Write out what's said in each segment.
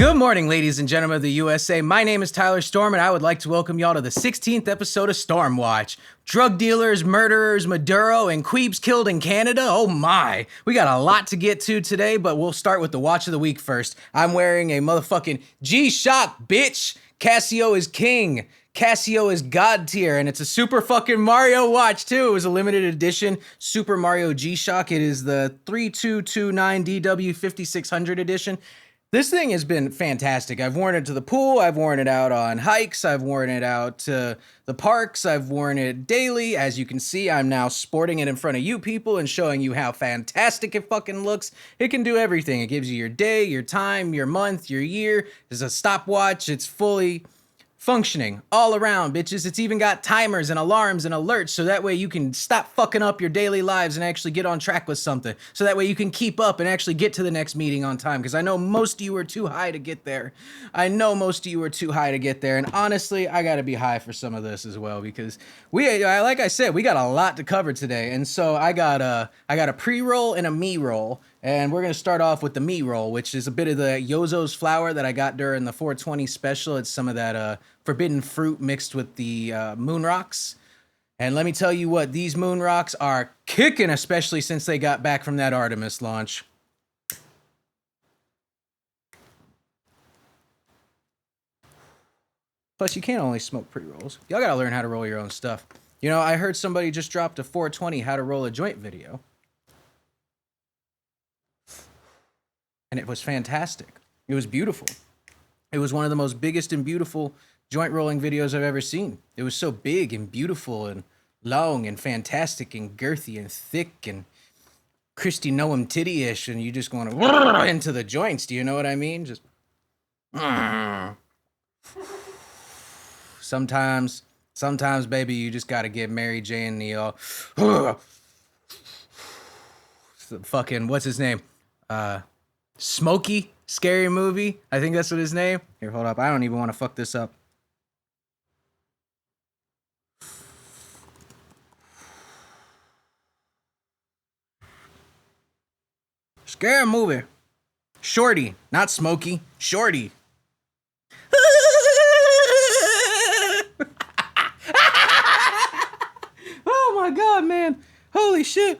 Good morning, ladies and gentlemen of the USA. My name is Tyler Storm, and I would like to welcome y'all to the 16th episode of StormWatch. Drug dealers, murderers, Maduro, and Queebs killed in Canada? Oh my. We got a lot to get to today, but we'll start with the watch of the week first. I'm wearing a motherfucking G-Shock, bitch! Casio is king. Casio is god tier, and it's a super fucking Mario watch, too. It was a limited edition Super Mario G-Shock. It is the 3229DW 5600 edition. This thing has been fantastic. I've worn it to the pool. I've worn it out on hikes. I've worn it out to the parks. I've worn it daily. As you can see, I'm now sporting it in front of you people and showing you how fantastic it fucking looks. It can do everything. It gives you your day, your time, your month, your year. It's a stopwatch. It's fully functioning all around, bitches. It's even got timers and alarms and alerts, so that way you can stop fucking up your daily lives and actually get on track with something. So that way you can keep up and actually get to the next meeting on time, because I know most of you are too high to get there. And honestly, I gotta be high for some of this as well, because like I said, we got a lot to cover today. And so I got a pre-roll and a me-roll. And we're going to start off with the me roll, which is a bit of the Yozo's flour that I got during the 420 special. It's some of that forbidden fruit mixed with the moon rocks. And let me tell you what, these moon rocks are kicking, especially since they got back from that Artemis launch. Plus, you can't only smoke pre-rolls. Y'all got to learn how to roll your own stuff. You know, I heard somebody just dropped a 420 how to roll a joint video. And it was fantastic. It was beautiful. It was one of the most biggest and beautiful joint rolling videos I've ever seen. It was so big and beautiful and long and fantastic and girthy and thick and Christy Noam titty-ish, and you just going to into the joints. Do you know what I mean? Just sometimes, baby, you just got to get Mary Jane the fucking, what's his name? Smokey, Scary Movie. I think that's what his name. Here, hold up. I don't even want to fuck this up. Scary Movie. Shorty, not Smokey. Shorty. Oh my god, man. Holy shit.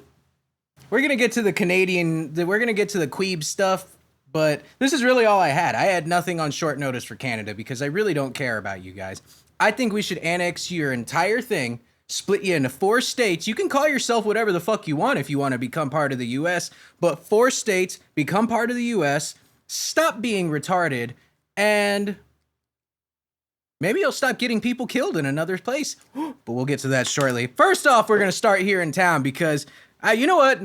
We're going to get to the Queeb stuff, but this is really all I had. I had nothing on short notice for Canada because I really don't care about you guys. I think we should annex your entire thing, split you into 4 states. You can call yourself whatever the fuck you want if you want to become part of the U.S., but 4 states, become part of the U.S., stop being retarded, and maybe you'll stop getting people killed in another place. But we'll get to that shortly. First off, we're going to start here in town because... you know what?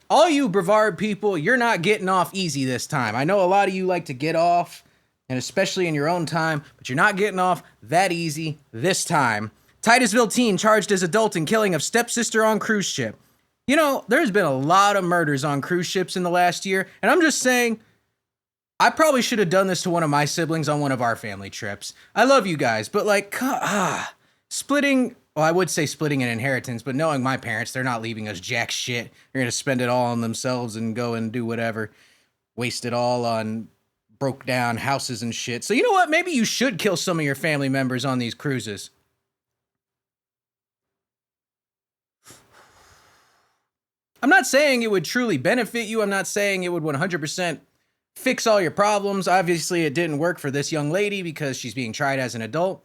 All you Brevard people, you're not getting off easy this time. I know a lot of you like to get off, and especially in your own time, but you're not getting off that easy this time. Titusville teen charged as adult in killing of stepsister on cruise ship. You know, there's been a lot of murders on cruise ships in the last year, and I'm just saying, I probably should have done this to one of my siblings on one of our family trips. I love you guys, but like, splitting... Well, I would say splitting an inheritance, but knowing my parents, they're not leaving us jack shit. They're going to spend it all on themselves and go and do whatever. Waste it all on broke down houses and shit. So you know what? Maybe you should kill some of your family members on these cruises. I'm not saying it would truly benefit you. I'm not saying it would 100% fix all your problems. Obviously, it didn't work for this young lady because she's being tried as an adult.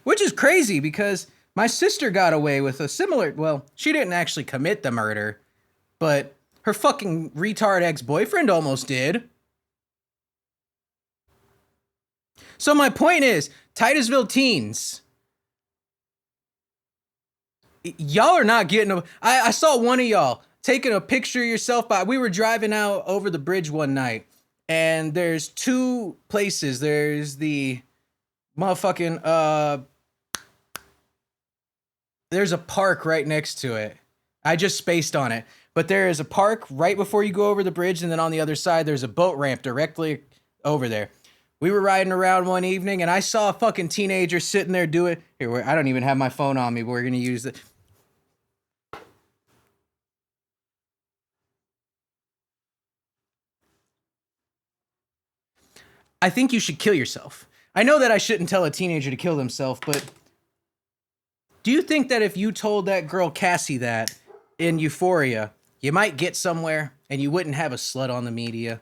Which is crazy because... my sister got away with a similar, well, she didn't actually commit the murder, but her fucking retard ex-boyfriend almost did. So my point is, Titusville teens, y'all are not getting, I saw one of y'all taking a picture of yourself we were driving out over the bridge one night, and there's 2 places. There's the motherfucking, there's a park right next to it. I just spaced on it. But there is a park right before you go over the bridge, and then on the other side, there's a boat ramp directly over there. We were riding around one evening, and I saw a fucking teenager sitting there doing... Here, I don't even have my phone on me, but we're going to use it. I think you should kill yourself. I know that I shouldn't tell a teenager to kill themselves, but do you think that if you told that girl Cassie that in Euphoria, you might get somewhere and you wouldn't have a slut on the media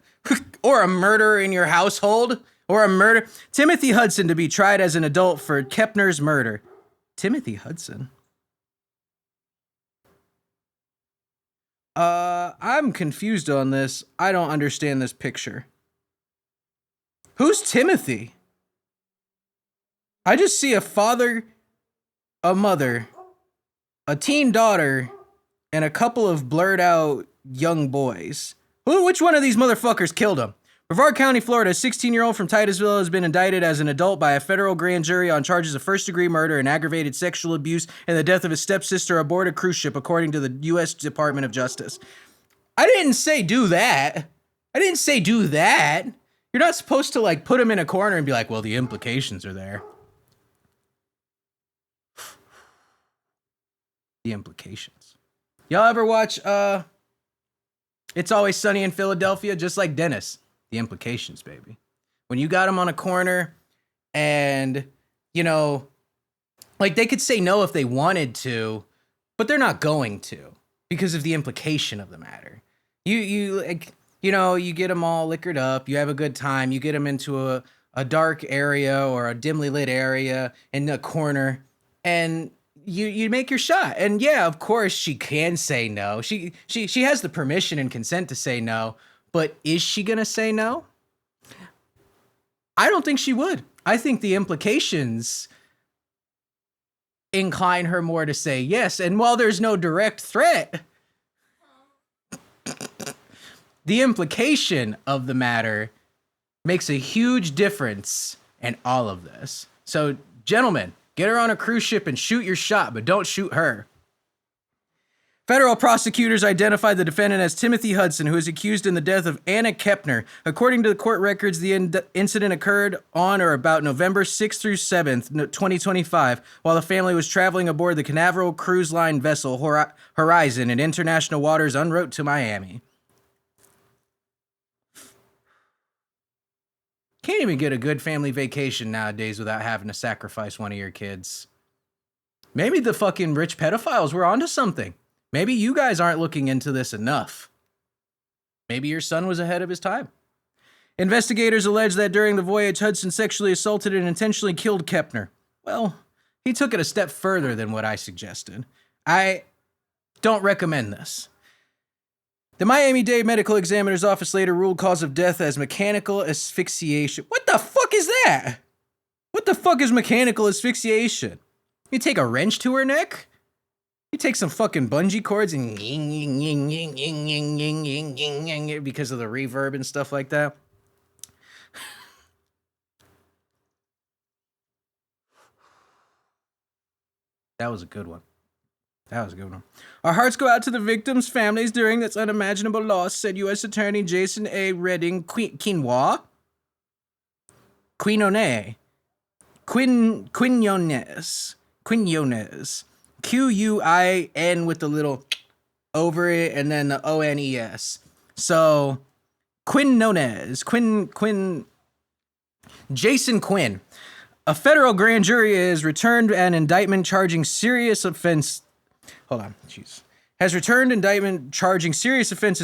or a murderer in your household or a murder? Timothy Hudson to be tried as an adult for Kepner's murder. Timothy Hudson? I'm confused on this. I don't understand this picture. Who's Timothy? I just see a father, a mother, a teen daughter, and a couple of blurred out young boys. Which one of these motherfuckers killed him? Brevard County, Florida, a 16-year-old from Titusville has been indicted as an adult by a federal grand jury on charges of first-degree murder and aggravated sexual abuse and the death of his stepsister aboard a cruise ship, according to the U.S. Department of Justice. I didn't say do that. You're not supposed to, like, put him in a corner and be like, well, the implications are there. The implications. Y'all ever watch It's Always Sunny in Philadelphia? Just like Dennis. The implications, baby. When you got him on a corner and, you know, like they could say no if they wanted to, but they're not going to because of the implication of the matter. You like, you know, you get them all liquored up. You have a good time. You get them into a dark area or a dimly lit area in the corner and you make your shot. And yeah, of course she can say no. She has the permission and consent to say no, but is she going to say no? I don't think she would. I think the implications incline her more to say yes. And while there's no direct threat, the implication of the matter makes a huge difference in all of this. So, gentlemen, get her on a cruise ship and shoot your shot, but don't shoot her. Federal prosecutors identified the defendant as Timothy Hudson, who is accused in the death of Anna Kepner. According to the court records, the incident occurred on or about November 6th through 7th, 2025, while the family was traveling aboard the Canaveral Cruise Line vessel Horizon in international waters en route to Miami. Can't even get a good family vacation nowadays without having to sacrifice one of your kids. Maybe the fucking rich pedophiles were onto something. Maybe you guys aren't looking into this enough. Maybe your son was ahead of his time. Investigators allege that during the voyage, Hudson sexually assaulted and intentionally killed Kepner. Well, he took it a step further than what I suggested. I don't recommend this. The Miami-Dade Medical Examiner's Office later ruled cause of death as mechanical asphyxiation. What the fuck is that? What the fuck is mechanical asphyxiation? You take a wrench to her neck? You take some fucking bungee cords and because of the reverb and stuff like that. That was a good one. Our hearts go out to the victims' families during this unimaginable loss, said U.S. Attorney Jason A. Redding Quinones. Quin with the little over it and then the ONES. So Quinones. Jason Quinn. A federal grand jury has returned an indictment charging serious offenses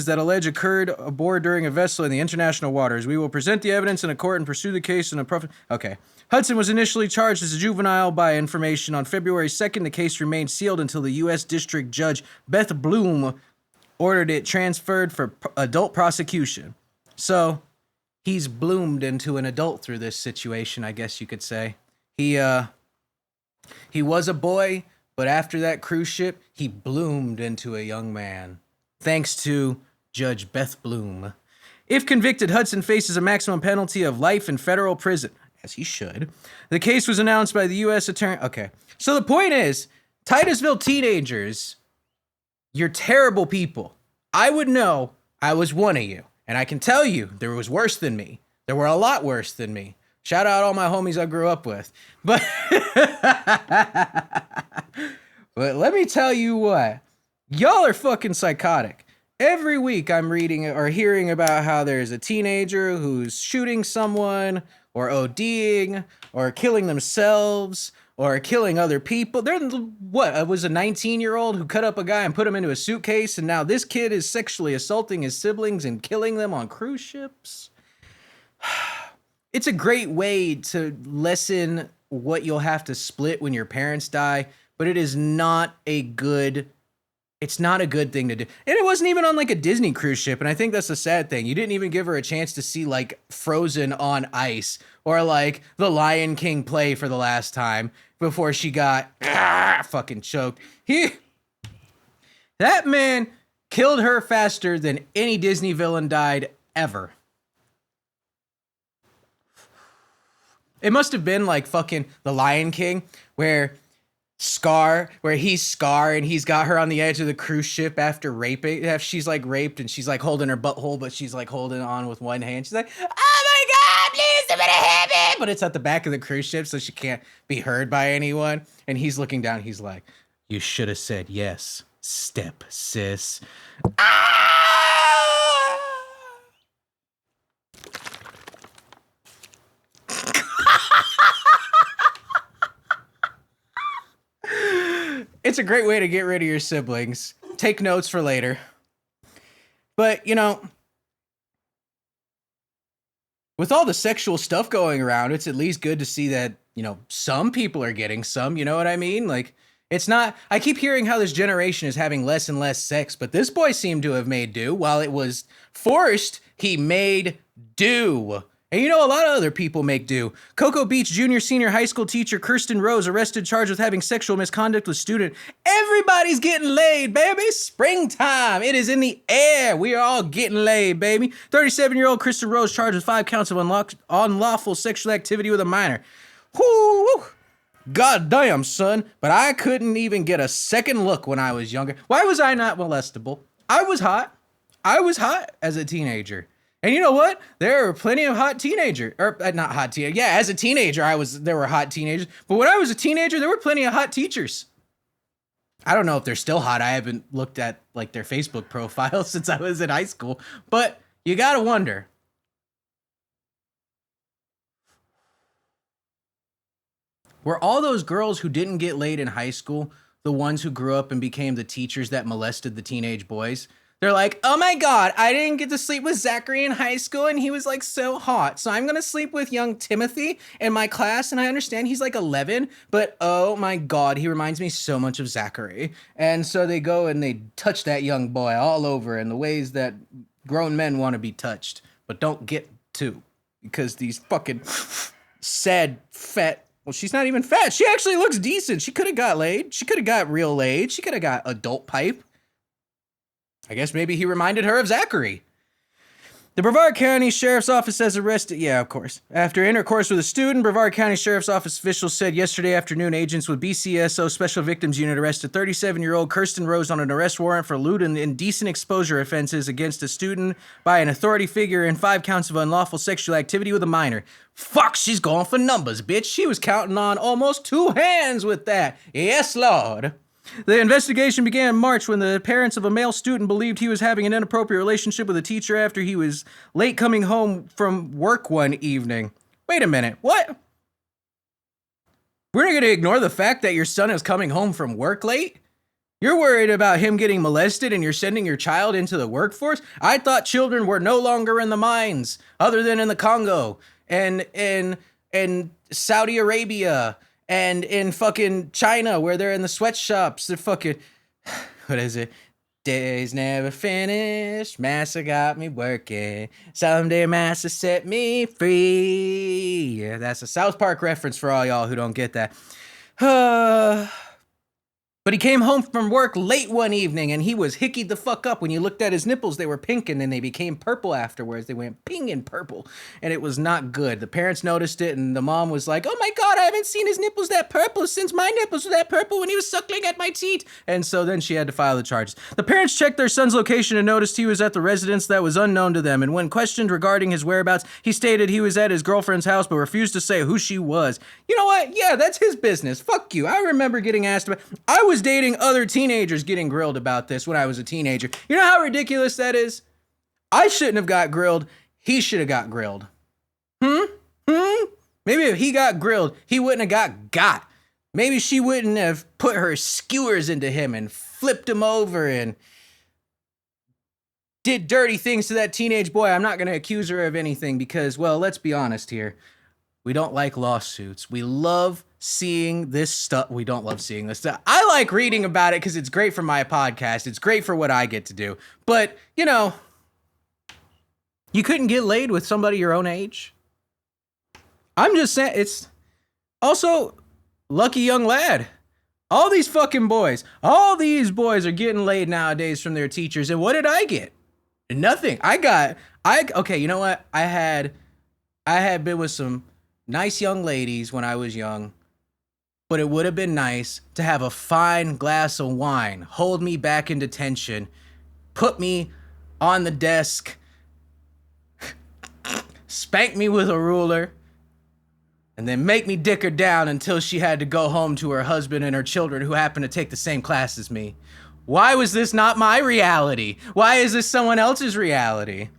that allege occurred aboard during a vessel in the international waters. We will present the evidence in a court and pursue the case in a Okay. Hudson was initially charged as a juvenile by information on February 2nd. The case remained sealed until the U.S. District Judge Beth Bloom ordered it transferred for adult prosecution. So, he's bloomed into an adult through this situation, I guess you could say. He was a boy, but after that cruise ship, he bloomed into a young man. Thanks to Judge Beth Bloom. If convicted, Hudson faces a maximum penalty of life in federal prison. As he should. The case was announced by the U.S. Attorney. Okay. So the point is, Titusville teenagers, you're terrible people. I would know I was one of you. And I can tell you, there was worse than me. There were a lot worse than me. Shout out all my homies I grew up with. But let me tell you what. Y'all are fucking psychotic. Every week I'm reading or hearing about how there's a teenager who's shooting someone or ODing or killing themselves or killing other people. What? It was a 19-year-old who cut up a guy and put him into a suitcase, and now this kid is sexually assaulting his siblings and killing them on cruise ships. It's a great way to lessen what you'll have to split when your parents die, but it is not a good it's not a good thing to do. And it wasn't even on like a Disney cruise ship, and I think that's the sad thing. You didn't even give her a chance to see like Frozen on ice or like The Lion King play for the last time before she got fucking choked. That man killed her faster than any Disney villain died ever. It must have been like fucking The Lion King where he's Scar and he's got her on the edge of the cruise ship after raping. She's like raped and she's like holding her butthole, but she's like holding on with one hand. She's like, oh my God, please, somebody help me. But it's at the back of the cruise ship, so she can't be heard by anyone. And he's looking down. He's like, you should have said yes, step sis. It's a great way to get rid of your siblings. Take notes for later. But, you know, with all the sexual stuff going around, it's at least good to see that, you know, some people are getting some, you know what I mean? Like, it's not, I keep hearing how this generation is having less and less sex, but this boy seemed to have made do. While it was forced, he made do. And you know, a lot of other people make do. Cocoa Beach junior senior high school teacher Kirsten Rose arrested charged with having sexual misconduct with student. Everybody's getting laid, baby. Springtime. It is in the air. We are all getting laid, baby. 37-year-old Kirsten Rose charged with 5 counts of unlawful sexual activity with a minor. Whoo! God damn, son. But I couldn't even get a second look when I was younger. Why was I not molestable? I was hot. I was hot as a teenager. And you know what? There were plenty of hot teenagers, or not hot teenagers. Yeah, as a teenager, there were hot teenagers. But when I was a teenager, there were plenty of hot teachers. I don't know if they're still hot. I haven't looked at like their Facebook profile since I was in high school. But you gotta wonder. Were all those girls who didn't get laid in high school the ones who grew up and became the teachers that molested the teenage boys? They're like, oh my God, I didn't get to sleep with Zachary in high school and he was like so hot. So I'm going to sleep with young Timothy in my class. And I understand he's like 11, but oh my God, he reminds me so much of Zachary. And so they go and they touch that young boy all over in the ways that grown men want to be touched, but don't get to, because these fucking sad, fat, well, she's not even fat. She actually looks decent. She could have got laid. She could have got real laid. She could have got adult pipe. I guess maybe he reminded her of Zachary. The Brevard County Sheriff's Office has arrested... Yeah, of course. After intercourse with a student, Brevard County Sheriff's Office officials said yesterday afternoon agents with BCSO Special Victims Unit arrested 37-year-old Kirsten Rose on an arrest warrant for lewd and indecent exposure offenses against a student by an authority figure and 5 counts of unlawful sexual activity with a minor. Fuck, she's going for numbers, bitch. She was counting on almost 2 hands with that. Yes, Lord. The investigation began in March when the parents of a male student believed he was having an inappropriate relationship with a teacher after he was late coming home from work one evening. Wait a minute, what? We're not going to ignore the fact that your son is coming home from work late? You're worried about him getting molested and you're sending your child into the workforce? I thought children were no longer in the mines, other than in the Congo and in Saudi Arabia. And in fucking China, where they're in the sweatshops, they're fucking, what is it? Days never finished, Massa got me working. Someday Massa set me free. Yeah, that's a South Park reference for all y'all who don't get that. But he came home from work late one evening and he was hickied the fuck up. When you looked at his nipples, they were pink and then they became purple afterwards. They went ping and purple and it was not good. The parents noticed it and the mom was like, oh my God, I haven't seen his nipples that purple since my nipples were that purple when he was suckling at my teat. And so then she had to file the charges. The parents checked their son's location and noticed he was at the residence that was unknown to them. And when questioned regarding his whereabouts, he stated he was at his girlfriend's house but refused to say who she was. You know what? Yeah, that's his business. Fuck you. I remember getting asked about, I was was dating other teenagers getting grilled about this when I was a teenager. You know how ridiculous that is? I shouldn't have got grilled. He should have got grilled. Maybe if he got grilled, he wouldn't have got. Maybe she wouldn't have put her skewers into him and flipped him over and did dirty things to that teenage boy. I'm not going to accuse her of anything because, well, let's be honest here. We don't like lawsuits. We love seeing this stuff. We don't love seeing this stuff. I like reading about it because it's great for my podcast. It's great for what I get to do. But, you know, you couldn't get laid with somebody your own age. I'm just saying, it's also lucky young lad. All these fucking boys, all these boys are getting laid nowadays from their teachers. And what did I get? Nothing. Okay, you know what? I had been with some nice young ladies when I was young, but it would have been nice to have a fine glass of wine hold me back in detention, put me on the desk, spank me with a ruler, and then make me dick her down until she had to go home to her husband and her children who happened to take the same class as me. Why was this not my reality? Why is this someone else's reality?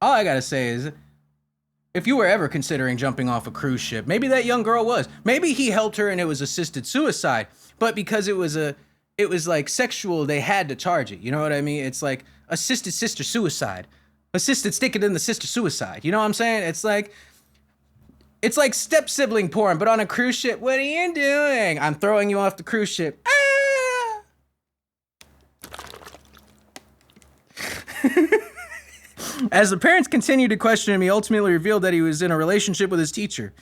All I gotta say is, if you were ever considering jumping off a cruise ship, maybe that young girl was. Maybe he helped her and it was assisted suicide, but because it was like sexual, they had to charge it. You know what I mean? It's like assisted sister suicide. Assisted sticking in the sister suicide. You know what I'm saying? It's like step sibling porn, but on a cruise ship. What are you doing? I'm throwing you off the cruise ship. Ah! As the parents continued to question him, he ultimately revealed that he was in a relationship with his teacher.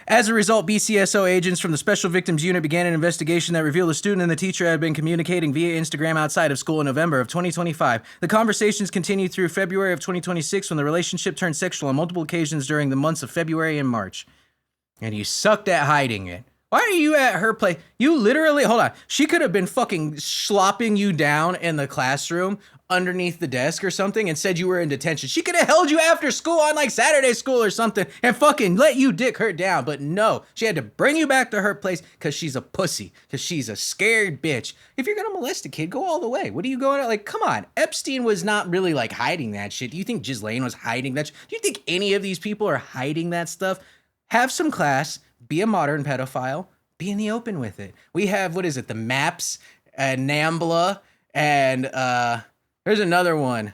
As a result, BCSO agents from the Special Victims Unit began an investigation that revealed the student and the teacher had been communicating via Instagram outside of school in November of 2025. The conversations continued through February of 2026 when the relationship turned sexual on multiple occasions during the months of February and March. And you sucked at hiding it. Why are you at her place? You literally, hold on. She could have been fucking slopping you down in the classroom underneath the desk or something and said you were in detention. She could have held you after school on like Saturday school or something and fucking let you dick her down. But no, she had to bring you back to her place because she's a pussy, because she's a scared bitch. If you're going to molest a kid, go all the way. What are you going at? Like, come on. Epstein was not really like hiding that shit. Do you think Ghislaine was hiding that? Do you think any of these people are hiding that stuff? Have some class. Be a modern pedophile. Be in the open with it. We have, what is it? The Maps, Nambla, and there's another one.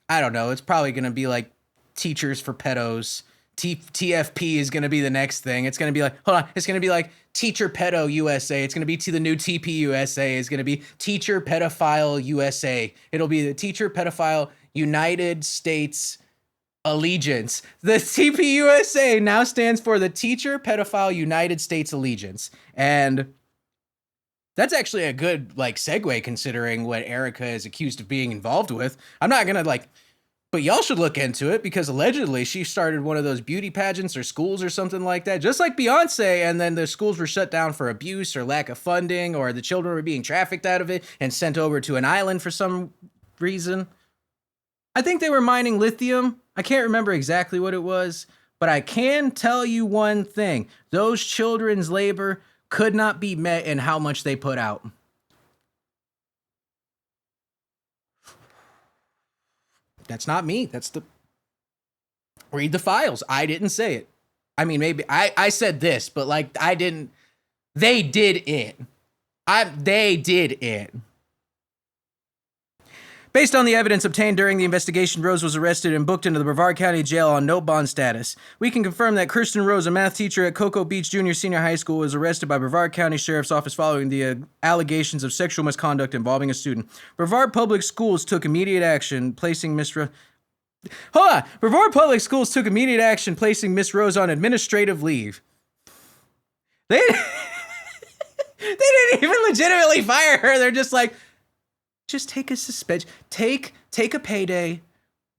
I don't know. It's probably going to be like Teachers for Pedos. TFP is going to be the next thing. It's going to be like, hold on. It's going to be like Teacher Pedo USA. It's going to be to the new TP USA. It's going to be Teacher Pedophile USA. It'll be the Teacher Pedophile United States Allegiance. The TPUSA now stands for the Teacher Pedophile United States Allegiance. And that's actually a good like segue considering what Erica is accused of being involved with. I'm not gonna but y'all should look into it because allegedly she started one of those beauty pageants or schools or something like that, just like Beyonce, and then the schools were shut down for abuse or lack of funding, or the children were being trafficked out of it and sent over to an island for some reason. I think they were mining lithium. I can't remember exactly what it was, but I can tell you one thing. Those children's labor could not be met in how much they put out. That's not me. Read the files. I didn't say it. I mean, maybe I said this, but like I didn't. They did it. They did it. Based on the evidence obtained during the investigation, Rose was arrested and booked into the Brevard County Jail on no bond status. We can confirm that Kirsten Rose, a math teacher at Cocoa Beach Junior Senior High School, was arrested by Brevard County Sheriff's Office following the allegations of sexual misconduct involving a student. Brevard Public Schools took immediate action, placing Miss Rose on administrative leave. They didn't even legitimately fire her. They're just like, just take a suspension, take a payday,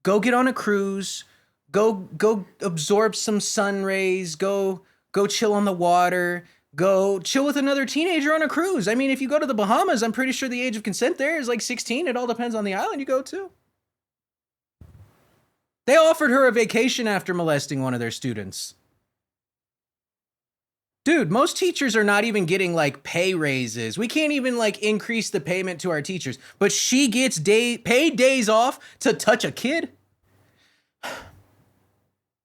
go get on a cruise, go absorb some sun rays, go chill on the water, go chill with another teenager on a cruise. I mean, if you go to the Bahamas, I'm pretty sure the age of consent there is like 16. It all depends on the island you go to. They offered her a vacation after molesting one of their students. Dude, most teachers are not even getting like pay raises. We can't even like increase the payment to our teachers, but she gets paid days off to touch a kid.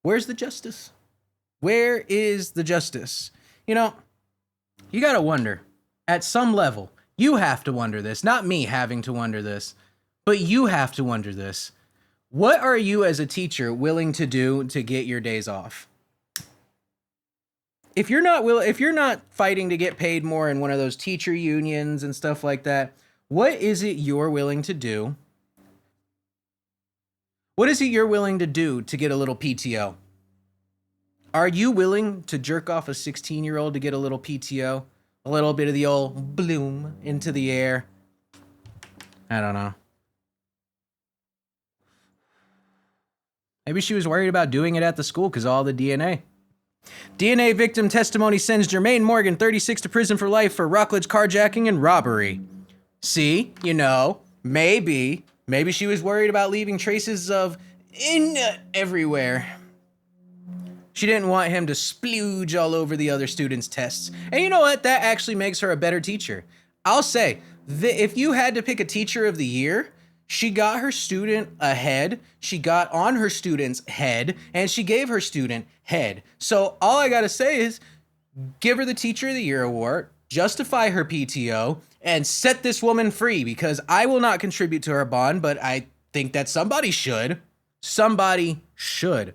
Where's the justice? Where is the justice? You know, you gotta wonder, at some level, you have to wonder this, not me having to wonder this, but you have to wonder this. What are you as a teacher willing to do to get your days off? If you're not fighting to get paid more in one of those teacher unions and stuff like that, what is it you're willing to do? What is it you're willing to do to get a little PTO? Are you willing to jerk off a 16-year-old to get a little PTO? A little bit of the old bloom into the air? I don't know. Maybe she was worried about doing it at the school because of all the DNA. DNA victim testimony sends Jermaine Morgan, 36, to prison for life for Rockledge carjacking and robbery. See, you know, maybe she was worried about leaving traces of everywhere. She didn't want him to splooge all over the other students' tests. And you know what? That actually makes her a better teacher. I'll say, if you had to pick a teacher of the year, she got her student ahead, she got on her student's head, and she gave her student head. So all I gotta say is, give her the Teacher of the Year award, justify her PTO, and set this woman free, because I will not contribute to her bond, but I think that somebody should. Somebody should.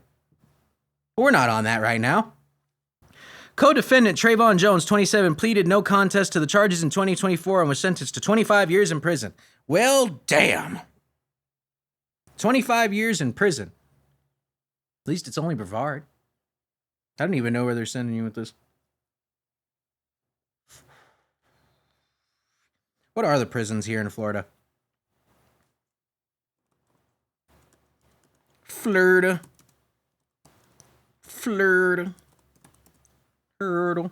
But we're not on that right now. Co-defendant Trayvon Jones, 27, pleaded no contest to the charges in 2024 and was sentenced to 25 years in prison. Well, damn. 25 years in prison. At least it's only Brevard. I don't even know where they're sending you with this. What are the prisons here in Florida? Florida. Hurdle.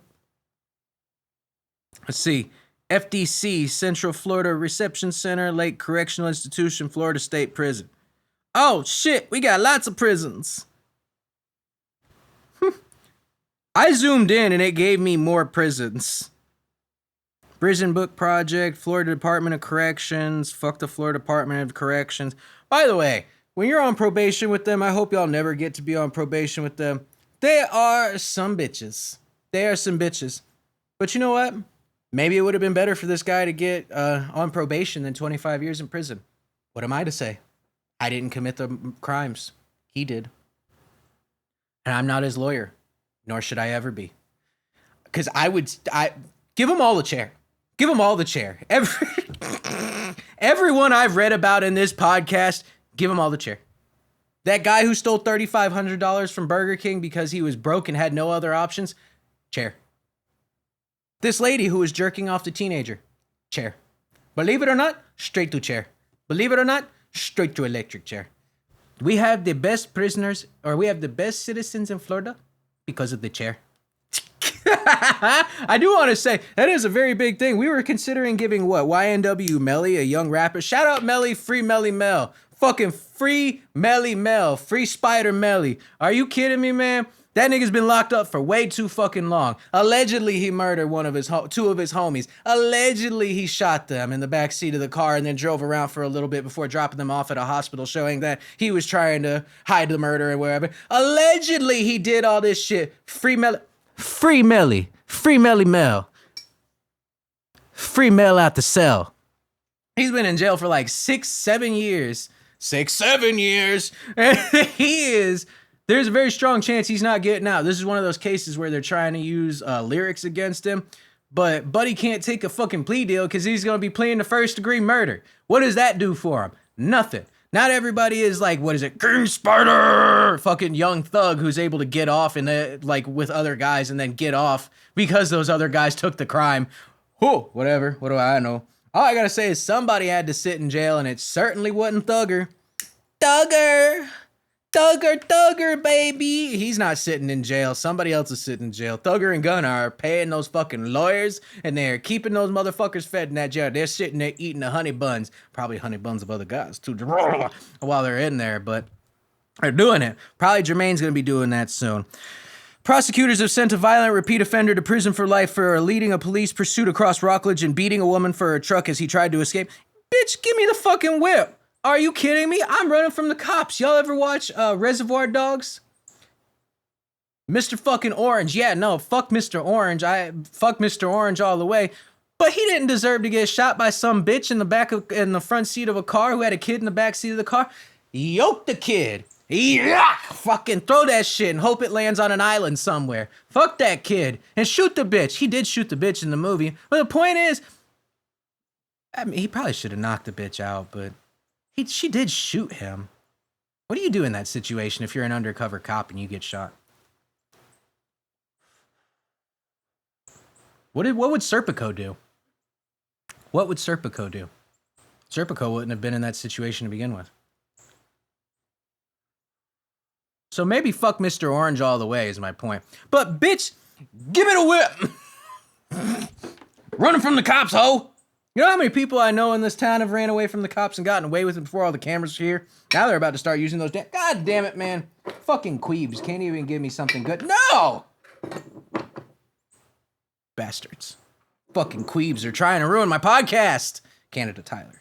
Let's see. FDC, Central Florida Reception Center, Lake Correctional Institution, Florida State Prison. Oh, shit, we got lots of prisons. I zoomed in and it gave me more prisons. Prison Book Project, Florida Department of Corrections, fuck the Florida Department of Corrections. By the way, when you're on probation with them, I hope y'all never get to be on probation with them. They are some bitches. They are some bitches. But you know what? Maybe it would have been better for this guy to get on probation than 25 years in prison. What am I to say? I didn't commit the crimes. He did. And I'm not his lawyer, nor should I ever be. Because I give him all the chair. Give him all the chair. Everyone I've read about in this podcast, give him all the chair. That guy who stole $3,500 from Burger King because he was broke and had no other options, chair. This lady who was jerking off the teenager, chair. Believe it or not, straight to chair. Believe it or not, straight to electric chair. We have the best prisoners, or we have the best citizens in Florida because of the chair. I do want to say, that is a very big thing. We were considering giving YNW Melly, a young rapper. Shout out Melly, free Melly Mel. Fucking free Melly Mel. Free Spider Melly. Are you kidding me, man? That nigga's been locked up for way too fucking long. Allegedly, he murdered two of his homies. Allegedly, he shot them in the backseat of the car and then drove around for a little bit before dropping them off at a hospital, showing that he was trying to hide the murder and wherever. Allegedly, he did all this shit. Free Melly. Free Melly. Free Melly Mel. Free Mel out the cell. He's been in jail for like 6-7 years. 6-7 years. And there's a very strong chance he's not getting out. This is one of those cases where they're trying to use lyrics against him. But Buddy can't take a fucking plea deal because he's going to be pleading to first-degree murder. What does that do for him? Nothing. Not everybody is like, what is it? King Spider! Fucking young thug who's able to get off like with other guys and then get off because those other guys took the crime. Whew, whatever. What do I know? All I gotta say is somebody had to sit in jail and it certainly wasn't Thugger. Thugger, baby. He's not sitting in jail. Somebody else is sitting in jail. Thugger and Gunna are paying those fucking lawyers, and they're keeping those motherfuckers fed in that jail. They're sitting there eating the honey buns. Probably honey buns of other guys, too, while they're in there. But They're doing it. Probably Jermaine's going to be doing that soon. Prosecutors have sent a violent repeat offender to prison for life for leading a police pursuit across Rockledge and beating a woman for her truck as he tried to escape. Bitch, give me the fucking whip. Are you kidding me? I'm running from the cops. Y'all ever watch Reservoir Dogs? Mr. fucking Orange. Yeah, no, fuck Mr. Orange. Fuck Mr. Orange all the way. But he didn't deserve to get shot by some bitch in the front seat of a car who had a kid in the back seat of the car. Yoke the kid. Yeah, fucking throw that shit and hope it lands on an island somewhere. Fuck that kid and shoot the bitch. He did shoot the bitch in the movie. But the point is, I mean, he probably should have knocked the bitch out, but she did shoot him. What do you do in that situation if you're an undercover cop and you get shot? What would Serpico do? What would Serpico do? Serpico wouldn't have been in that situation to begin with. So maybe fuck Mr. Orange all the way is my point. But bitch, give me the whip. Running from the cops, ho. You know how many people I know in this town have ran away from the cops and gotten away with it before all the cameras are here? Now they're about to start using those God damn it, man. Fucking Queebs can't even give me something good. No! Bastards. Fucking Queebs are trying to ruin my podcast. Canada Tyler.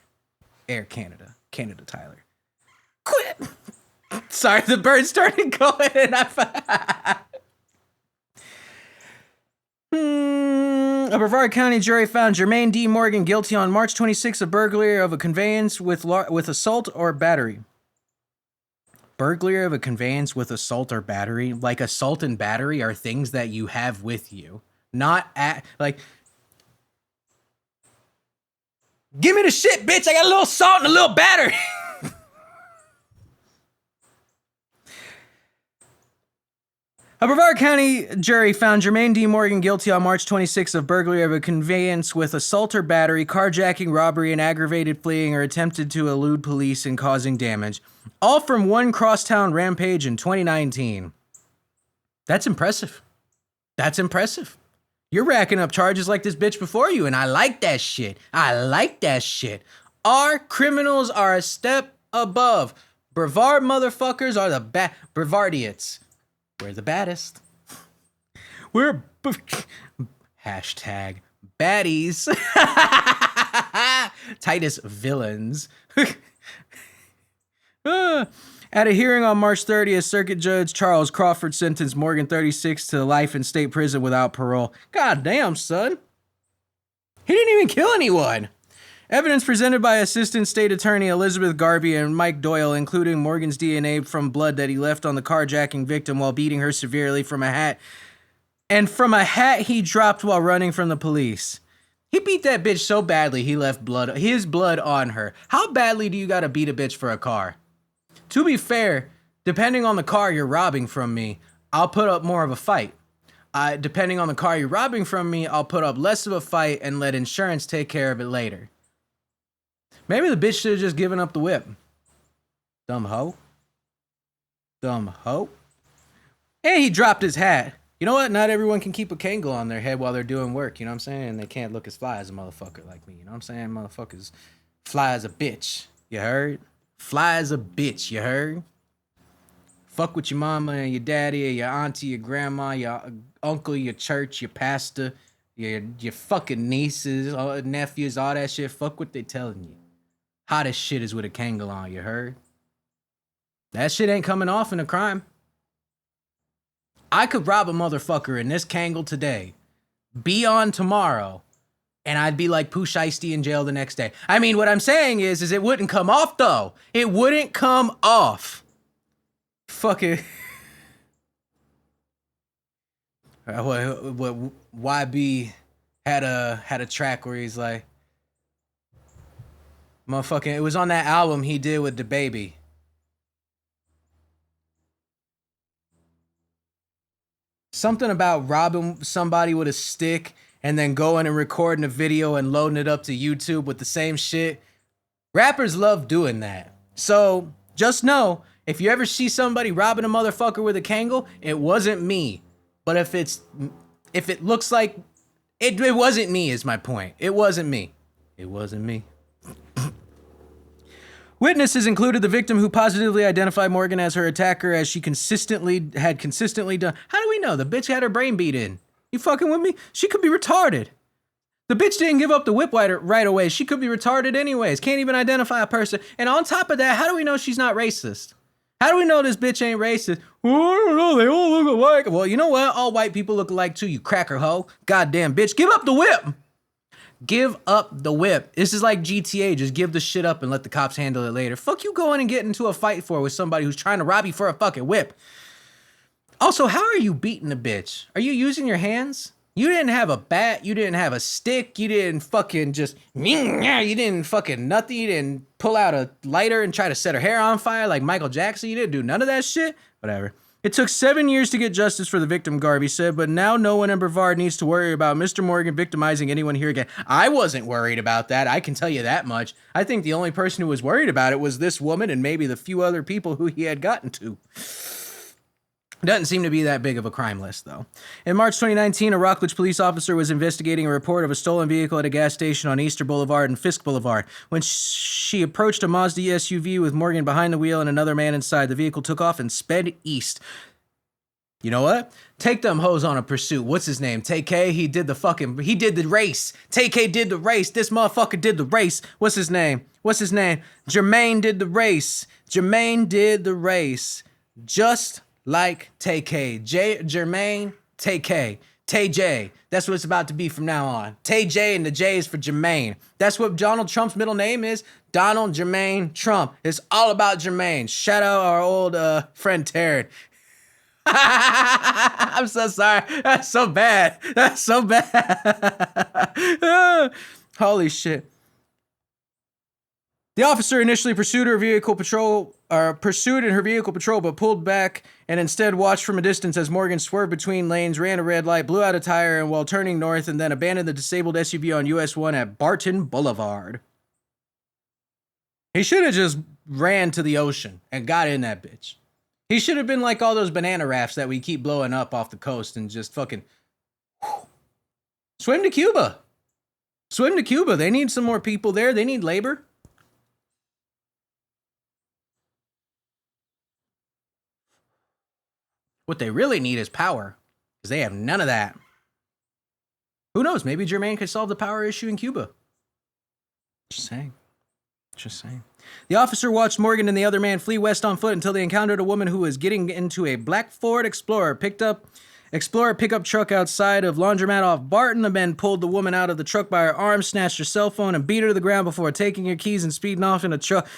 Air Canada. Canada Tyler. Quit! Sorry, the bird started going and A Brevard County jury found Jermaine D. Morgan guilty on March 26 of burglary of a conveyance with assault or battery. Burglary of a conveyance with assault or battery? Like assault and battery are things that you have with you. Not like... Give me the shit, bitch! I got a little salt and a little battery! A Brevard County jury found Jermaine D. Morgan guilty on March 26 of burglary of a conveyance with assault or battery, carjacking, robbery, and aggravated fleeing or attempted to elude police and causing damage, all from one crosstown rampage in 2019. That's impressive. That's impressive. You're racking up charges like this bitch before you, and I like that shit. I like that shit. Our criminals are a step above. Brevard motherfuckers are the Brevardiates. We're the baddest. We're hashtag baddies. Titus villains. At a hearing on March 30th, Circuit Judge Charles Crawford sentenced Morgan 36 to life in state prison without parole. God damn, son. He didn't even kill anyone. Evidence presented by Assistant State Attorney Elizabeth Garvey and Mike Doyle, including Morgan's DNA from blood that he left on the carjacking victim while beating her severely from a hat, and from a hat he dropped while running from the police. He beat that bitch so badly he left his blood on her. How badly do you gotta beat a bitch for a car? To be fair, depending on the car you're robbing from me, I'll put up more of a fight. Depending on the car you're robbing from me, I'll put up less of a fight and let insurance take care of it later. Maybe the bitch should have just given up the whip. Dumb hoe. Dumb hoe. And he dropped his hat. You know what? Not everyone can keep a Kangol on their head while they're doing work. You know what I'm saying? And they can't look as fly as a motherfucker like me. You know what I'm saying? Motherfuckers fly as a bitch. You heard? Fly as a bitch. You heard? Fuck with your mama and your daddy, or your auntie, your grandma, your uncle, your church, your pastor, your fucking nieces, nephews, all that shit. Fuck what they telling you. Hottest shit is with a Kangol on, you heard? That shit ain't coming off in a crime. I could rob a motherfucker in this Kangol today, be on tomorrow, and I'd be like Pooh Shiesty in jail the next day. I mean, what I'm saying is it wouldn't come off, though. It wouldn't come off. Fucking... YB had a track where he's like, motherfucking, it was on that album he did with DaBaby. Something about robbing somebody with a stick and then going and recording a video and loading it up to YouTube with the same shit. Rappers love doing that. So just know, if you ever see somebody robbing a motherfucker with a Kangol, it wasn't me. But if it looks like it wasn't me is my point. It wasn't me. It wasn't me. Witnesses included the victim who positively identified Morgan as her attacker as she had consistently done. How do we know? The bitch had her brain beat in. You fucking with me? She could be retarded. The bitch didn't give up the whip right away. She could be retarded anyways. Can't even identify a person. And on top of that, how do we know she's not racist? How do we know this bitch ain't racist? Well, I don't know. They all look alike. Well, you know what? All white people look alike too, you cracker hoe. Goddamn bitch. Give up the whip. Give up the whip. This is like GTA. Just give the shit up and let the cops handle it later. Fuck you going and get into a fight with somebody who's trying to rob you for a fucking whip. Also, how are you beating a bitch? Are you using your hands? You didn't have a bat. You didn't have a stick. You didn't fucking just... You didn't fucking nothing. You didn't pull out a lighter and try to set her hair on fire like Michael Jackson. You didn't do none of that shit. Whatever. It took 7 years to get justice for the victim, Garvey said, but now no one in Brevard needs to worry about Mr. Morgan victimizing anyone here again. I wasn't worried about that. I can tell you that much. I think the only person who was worried about it was this woman and maybe the few other people who he had gotten to. Doesn't seem to be that big of a crime list, though. In March 2019, a Rockledge police officer was investigating a report of a stolen vehicle at a gas station on Easter Boulevard and Fisk Boulevard. When she approached a Mazda SUV with Morgan behind the wheel and another man inside, the vehicle took off and sped east. You know what? Take them hoes on a pursuit. What's his name? TK? He did the race. TK did the race. This motherfucker did the race. What's his name? Jermaine did the race. Just like TK. Jermaine, TK. TJ. That's what it's about to be from now on. TJ and the J is for Jermaine. That's what Donald Trump's middle name is. Donald Jermaine Trump. It's all about Jermaine. Shout out our old friend Taryn. I'm so sorry. That's so bad. Holy shit. The officer initially pursued in her vehicle patrol, but pulled back and instead watched from a distance as Morgan swerved between lanes, ran a red light, blew out a tire, and while turning north, and then abandoned the disabled SUV on US 1 at Barton Boulevard. He should have just ran to the ocean and got in that bitch. He should have been like all those banana rafts that we keep blowing up off the coast and just fucking swim to Cuba. They need some more people there. They need labor. What they really need is power, because they have none of that. Who knows? Maybe Jermaine could solve the power issue in Cuba. Just saying. The officer watched Morgan and the other man flee west on foot until they encountered a woman who was getting into a black Ford Explorer pickup truck outside of Laundromat off Barton. The men pulled the woman out of the truck by her arm, snatched her cell phone, and beat her to the ground before taking her keys and speeding off in a truck.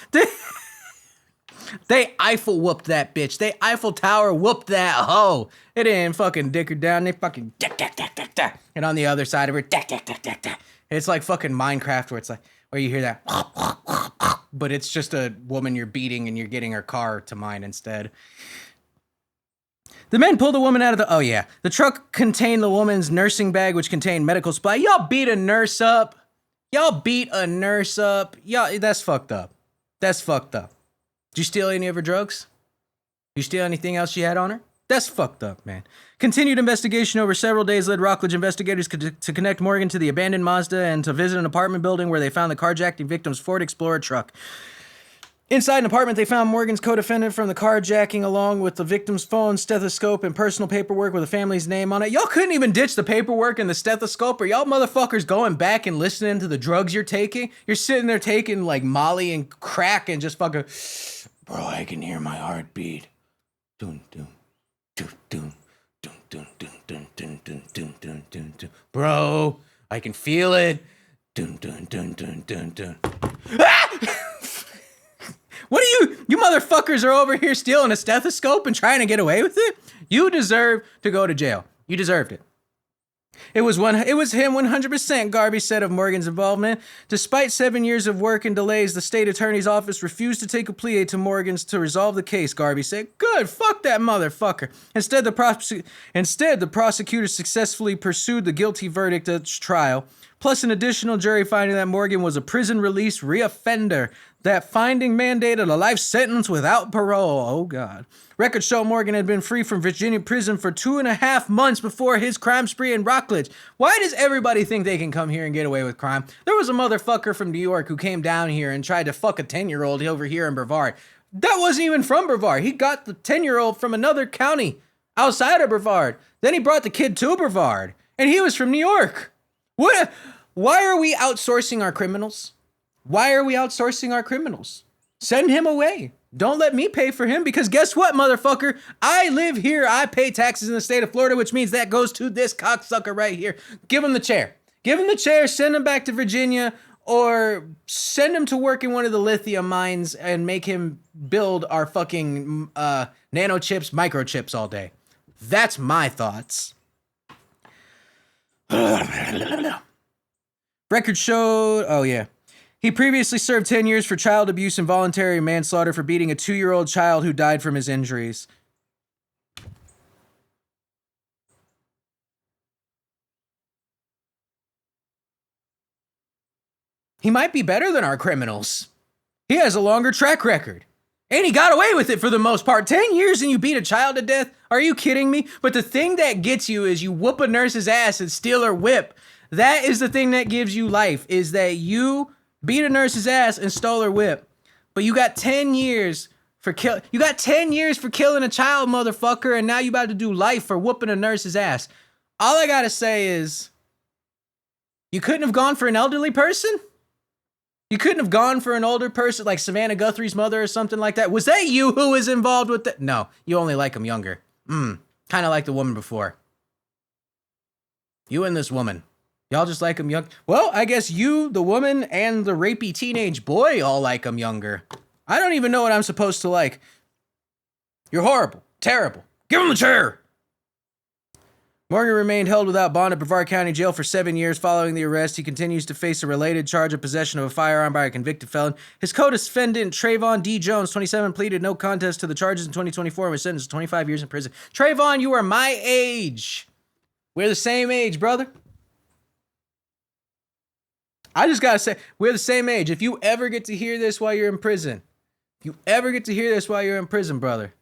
They Eiffel whooped that bitch. They Eiffel Tower whooped that hoe. They didn't fucking dick her down. They fucking and on the other side of her, it's like fucking Minecraft where it's like, where you hear that, but it's just a woman you're beating and you're getting her car to mine instead. The men pulled the woman out of the truck contained the woman's nursing bag, which contained medical supply. Y'all beat a nurse up. Y'all, that's fucked up. Did you steal any of her drugs? You steal anything else she had on her? That's fucked up, man. Continued investigation over several days led Rockledge investigators to connect Morgan to the abandoned Mazda and to visit an apartment building where they found the carjacking victim's Ford Explorer truck. Inside an apartment, they found Morgan's co-defendant from the carjacking along with the victim's phone, stethoscope, and personal paperwork with the family's name on it. Y'all couldn't even ditch the paperwork and the stethoscope, or y'all motherfuckers going back and listening to the drugs you're taking? You're sitting there taking like Molly and crack and just fucking... Bro, I can hear my heartbeat. Dun, dun, dun, dun, dun, dun, dun, dun, dun, dun, dun, dun, dun, dun. Bro, I can feel it. Dun, dun, dun, dun, dun, dun. Ah! What are you motherfuckers are over here stealing a stethoscope and trying to get away with it? You deserve to go to jail. You deserved it. It was him 100%, Garvey said of Morgan's involvement. Despite 7 years of work and delays, the state attorney's office refused to take a plea to Morgan's to resolve the case, Garvey said. Good, fuck that motherfucker. Instead, the prosecutor successfully pursued the guilty verdict at trial, plus an additional jury finding that Morgan was a prison-release reoffender. that finding mandated a life sentence without parole. Oh, God. Records show Morgan had been free from Virginia prison for 2.5 months before his crime spree in Rockledge. Why does everybody think they can come here and get away with crime? There was a motherfucker from New York who came down here and tried to fuck a 10-year-old over here in Brevard. That wasn't even from Brevard. He got the 10-year-old from another county outside of Brevard. Then he brought the kid to Brevard, and he was from New York. What? Why are we outsourcing our criminals? Why are we outsourcing our criminals? Send him away. Don't let me pay for him, because guess what, motherfucker? I live here. I pay taxes in the state of Florida, which means that goes to this cocksucker right here. Give him the chair. Give him the chair. Send him back to Virginia, or send him to work in one of the lithium mines and make him build our fucking nanochips, microchips all day. That's my thoughts. Records showed, oh yeah. He previously served 10 years for child abuse and voluntary manslaughter for beating a 2-year-old child who died from his injuries. He might be better than our criminals. He has a longer track record. And he got away with it for the most part. 10 years and you beat a child to death? Are you kidding me? But the thing that gets you is you whoop a nurse's ass and steal her whip. That is the thing that gives you life, is that you beat a nurse's ass and stole her whip. But you got 10 years for killing a child, motherfucker, and now you about to do life for whooping a nurse's ass. All I gotta say is, you couldn't have gone for an elderly person? You couldn't have gone for an older person like Savannah Guthrie's mother or something like that? Was that you who was involved with that? No, you only like them younger. Kind of like the woman before. You and this woman. Y'all just like them young. Well, I guess you, the woman, and the rapey teenage boy all like them younger. I don't even know what I'm supposed to like. You're horrible. Terrible. Give him the chair. Morgan remained held without bond at Brevard County Jail for 7 years following the arrest. He continues to face a related charge of possession of a firearm by a convicted felon. His co-defendant, Trayvon D. Jones, 27, pleaded no contest to the charges in 2024 and was sentenced to 25 years in prison. Trayvon, you are my age. We're the same age, brother. I just gotta say, we're the same age. If you ever get to hear this while you're in prison, brother,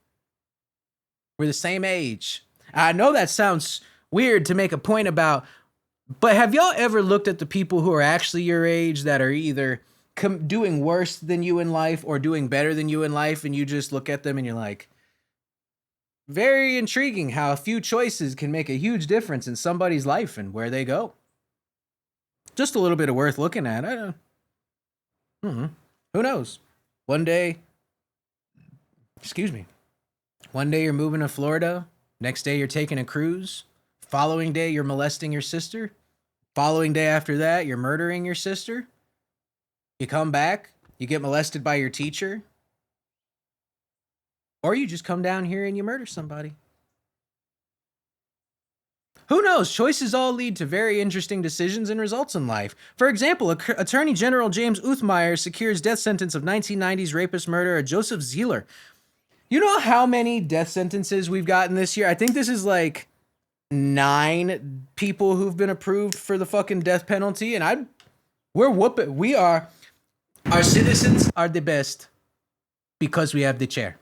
we're the same age. I know that sounds weird to make a point about, but have y'all ever looked at the people who are actually your age that are either doing worse than you in life or doing better than you in life, and you just look at them and you're like, very intriguing how a few choices can make a huge difference in somebody's life and where they go. Just a little bit of worth looking at. I don't. Who knows? One day you're moving to Florida. Next day you're taking a cruise. Following day you're molesting your sister. Following day after that you're murdering your sister. You come back, you get molested by your teacher. Or you just come down here and you murder somebody. Who knows? Choices all lead to very interesting decisions and results in life. For example, Attorney General James Uthmeyer secures death sentence of 1990s rapist murderer Joseph Zeeler. You know how many death sentences we've gotten this year? I think this is like 9 people who've been approved for the fucking death penalty, and we're whooping. Our citizens are the best because we have the chair.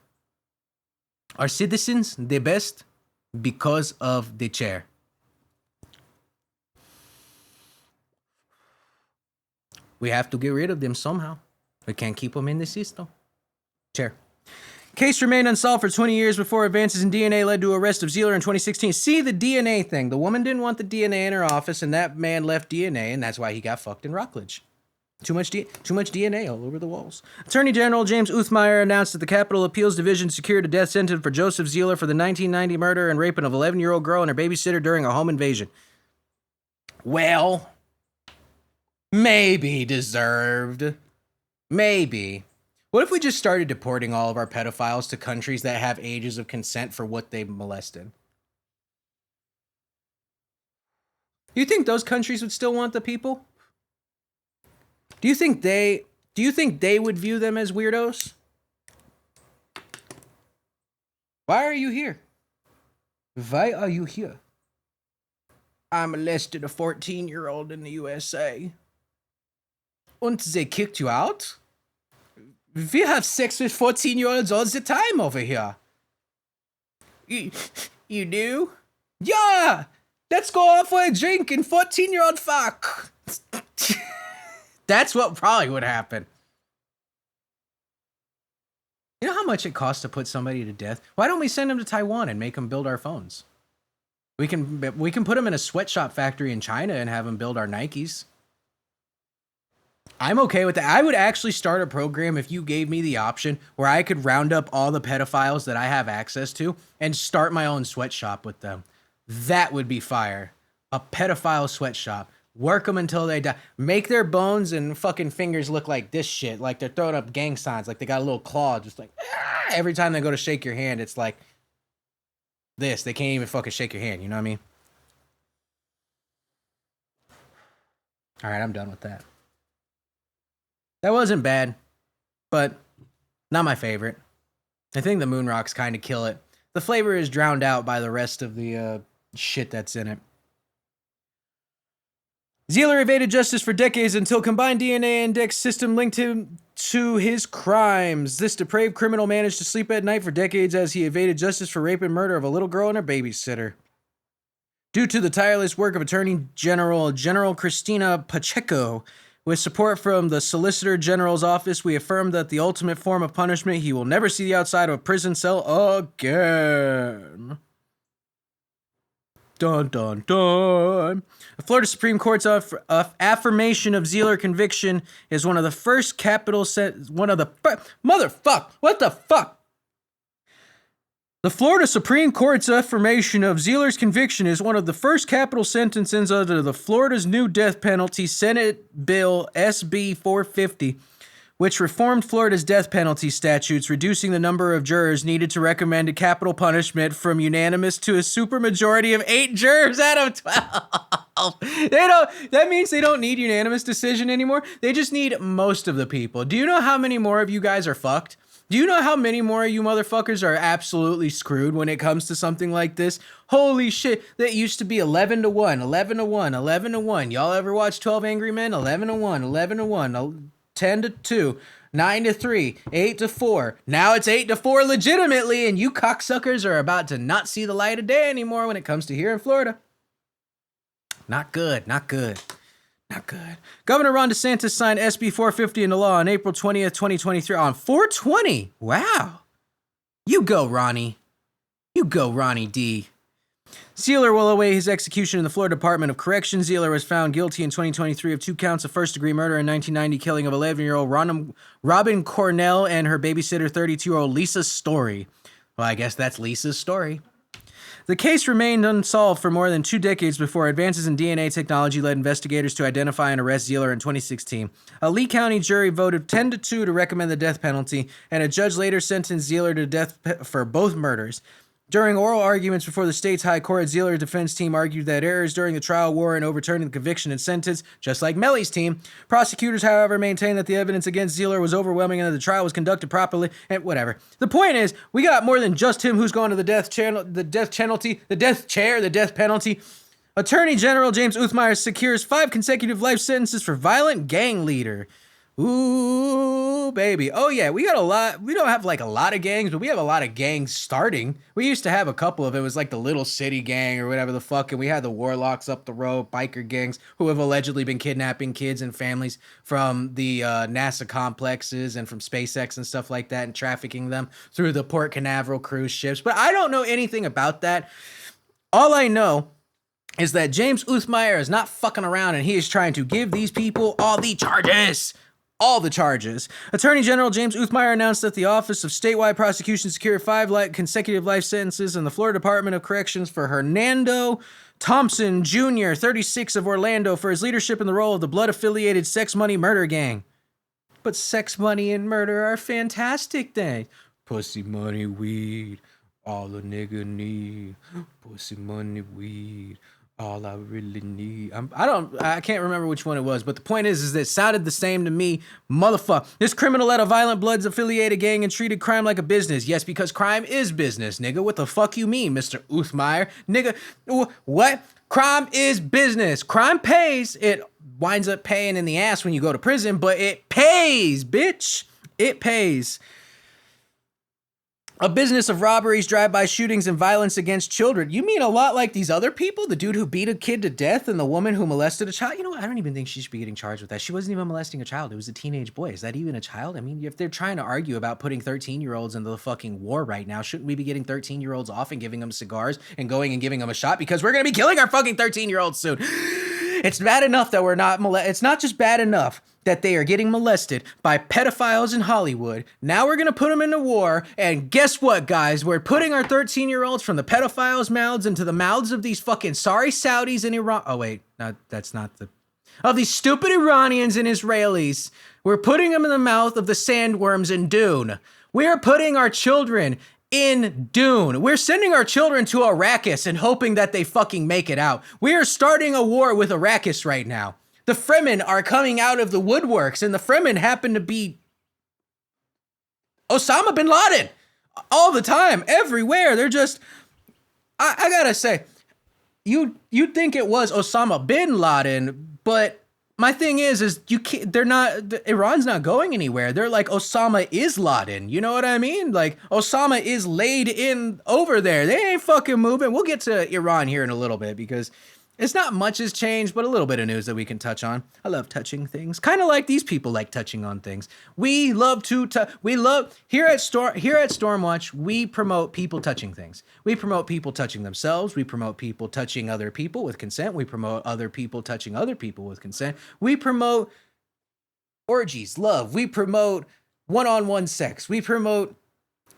Our citizens, the best because of the chair. We have to get rid of them somehow. We can't keep them in the system. Chair. Case remained unsolved for 20 years before advances in DNA led to arrest of Zeeler in 2016. See the DNA thing. The woman didn't want the DNA in her office, and that man left DNA, and that's why he got fucked in Rockledge. Too much DNA all over the walls. Attorney General James Uthmeyer announced that the Capitol Appeals Division secured a death sentence for Joseph Zeeler for the 1990 murder and raping of an 11-year-old girl and her babysitter during a home invasion. Well, maybe deserved. Maybe. What if we just started deporting all of our pedophiles to countries that have ages of consent for what they've molested? Do you think those countries would still want the people? Do you think they would view them as weirdos? Why are you here? Why are you here? I molested a 14-year-old in the USA. And they kicked you out? We have sex with 14-year-olds all the time over here. You do? Yeah! Let's go out for a drink and 14-year-old fuck. That's what probably would happen. You know how much it costs to put somebody to death? Why don't we send them to Taiwan and make them build our phones? We can put them in a sweatshop factory in China and have them build our Nikes. I'm okay with that. I would actually start a program if you gave me the option where I could round up all the pedophiles that I have access to and start my own sweatshop with them. That would be fire. A pedophile sweatshop. Work them until they die. Make their bones and fucking fingers look like this shit. Like they're throwing up gang signs. Like they got a little claw. Just like, every time they go to shake your hand, it's like this. They can't even fucking shake your hand. You know what I mean? All right, I'm done with that. That wasn't bad, but not my favorite. I think the moon rocks kind of kill it. The flavor is drowned out by the rest of the shit that's in it. Zealer evaded justice for decades until combined DNA index system linked him to his crimes. This depraved criminal managed to sleep at night for decades as he evaded justice for rape and murder of a little girl and her babysitter. Due to the tireless work of Attorney General Cristina Pacheco, with support from the Solicitor General's office, we affirm that the ultimate form of punishment, he will never see the outside of a prison cell again. Dun, dun, dun. The Florida Supreme Court's affirmation of Zealer conviction is one of the first capital motherfuck. What the fuck? The Florida Supreme Court's affirmation of Zealer's conviction is one of the first capital sentences under the Florida's new death penalty Senate Bill SB 450, which reformed Florida's death penalty statutes, reducing the number of jurors needed to recommend a capital punishment from unanimous to a supermajority of 8 jurors out of 12. That means they don't need unanimous decision anymore. They just need most of the people. Do you know how many more of you guys are fucked? Do you know how many more of you motherfuckers are absolutely screwed when it comes to something like this? Holy shit, that used to be 11 to 1, 11 to 1, 11 to 1. Y'all ever watch 12 Angry Men? 11 to 1, 11 to 1, 10 to 2, 9 to 3, 8 to 4. Now it's 8 to 4 legitimately, and you cocksuckers are about to not see the light of day anymore when it comes to here in Florida. Not good, not good. Not good. Governor Ron DeSantis signed SB 450 into law on April 20th, 2023 on 420. Wow. You go, Ronnie. You go, Ronnie D. Zealer will await his execution in the Florida Department of Corrections. Zealer was found guilty in 2023 of 2 counts of first-degree murder in 1990, killing of 11-year-old Robin Cornell and her babysitter, 32-year-old Lisa Story. Well, I guess that's Lisa's story. The case remained unsolved for more than 2 decades before advances in DNA technology led investigators to identify and arrest Zealer in 2016. A Lee County jury voted 10-2 to recommend the death penalty, and a judge later sentenced Zealer to death for both murders. During oral arguments before the state's high court, Zealer's defense team argued that errors during the trial were in overturning the conviction and sentence, just like Melly's team. Prosecutors, however, maintained that the evidence against Zealer was overwhelming and that the trial was conducted properly, and whatever. The point is, we got more than just him who's going to the death penalty. Attorney General James Uthmeier secures 5 consecutive life sentences for violent gang leader. Ooh, baby. Oh, yeah, we got a lot. We don't have like a lot of gangs, but we have a lot of gangs starting. We used to have a couple of it. It was like the Little City Gang or whatever the fuck. And we had the Warlocks up the road, biker gangs who have allegedly been kidnapping kids and families from the NASA complexes and from SpaceX and stuff like that and trafficking them through the Port Canaveral cruise ships. But I don't know anything about that. All I know is that James Uthmeier is not fucking around and he is trying to give these people all the charges. All the charges. Attorney General James Uthmeier announced that the Office of Statewide Prosecution secured 5 consecutive life sentences in the Florida Department of Corrections for Hernando Thompson Jr., 36 of Orlando, for his leadership in the role of the blood-affiliated sex money murder gang. But sex, money, and murder are fantastic things. Pussy, money, weed, all a nigga need. Pussy, money, weed. All I really need. I can't remember which one it was, but the point is that it sounded the same to me. Motherfucker. This criminal led a violent bloods affiliated gang and treated crime like a business. Yes, because crime is business, nigga. What the fuck you mean, Mr. Uthmeier? Nigga, what? Crime is business. Crime pays. It winds up paying in the ass when you go to prison, but it pays, bitch. It pays. A business of robberies, drive-by shootings, and violence against children. You mean a lot like these other people? The dude who beat a kid to death and the woman who molested a child? You know what? I don't even think she should be getting charged with that. She wasn't even molesting a child. It was a teenage boy. Is that even a child? I mean, if they're trying to argue about putting 13-year-olds into the fucking war right now, shouldn't we be getting 13-year-olds off and giving them cigars and going and giving them a shot? Because we're going to be killing our fucking 13-year-olds soon. It's bad enough that we're not it's not just bad enough that they are getting molested by pedophiles in Hollywood. Now we're going to put them into war. And guess what, guys? We're putting our 13-year-olds from the pedophiles' mouths into the mouths of these fucking sorry Saudis and Iran. Oh, wait. That's not the... Of these stupid Iranians and Israelis. We're putting them in the mouth of the sandworms in Dune. We are putting our children in Dune. We're sending our children to Arrakis and hoping that they fucking make it out. We are starting a war with Arrakis right now. The Fremen are coming out of the woodworks, and the Fremen happen to be Osama bin Laden all the time, everywhere. They're just, I gotta say, you'd think it was Osama bin Laden, but my thing is you can't, Iran's not going anywhere. They're like, Osama is Laden. You know what I mean? Like, Osama is laid in over there. They ain't fucking moving. We'll get to Iran here in a little bit because it's not much has changed, but a little bit of news that we can touch on. I love touching things. Kind of like these people like touching on things. We love to here at StormWatch, we promote people touching things. We promote people touching themselves. We promote people touching other people with consent. We promote other people touching other people with consent. We promote orgies, love. We promote one-on-one sex. We promote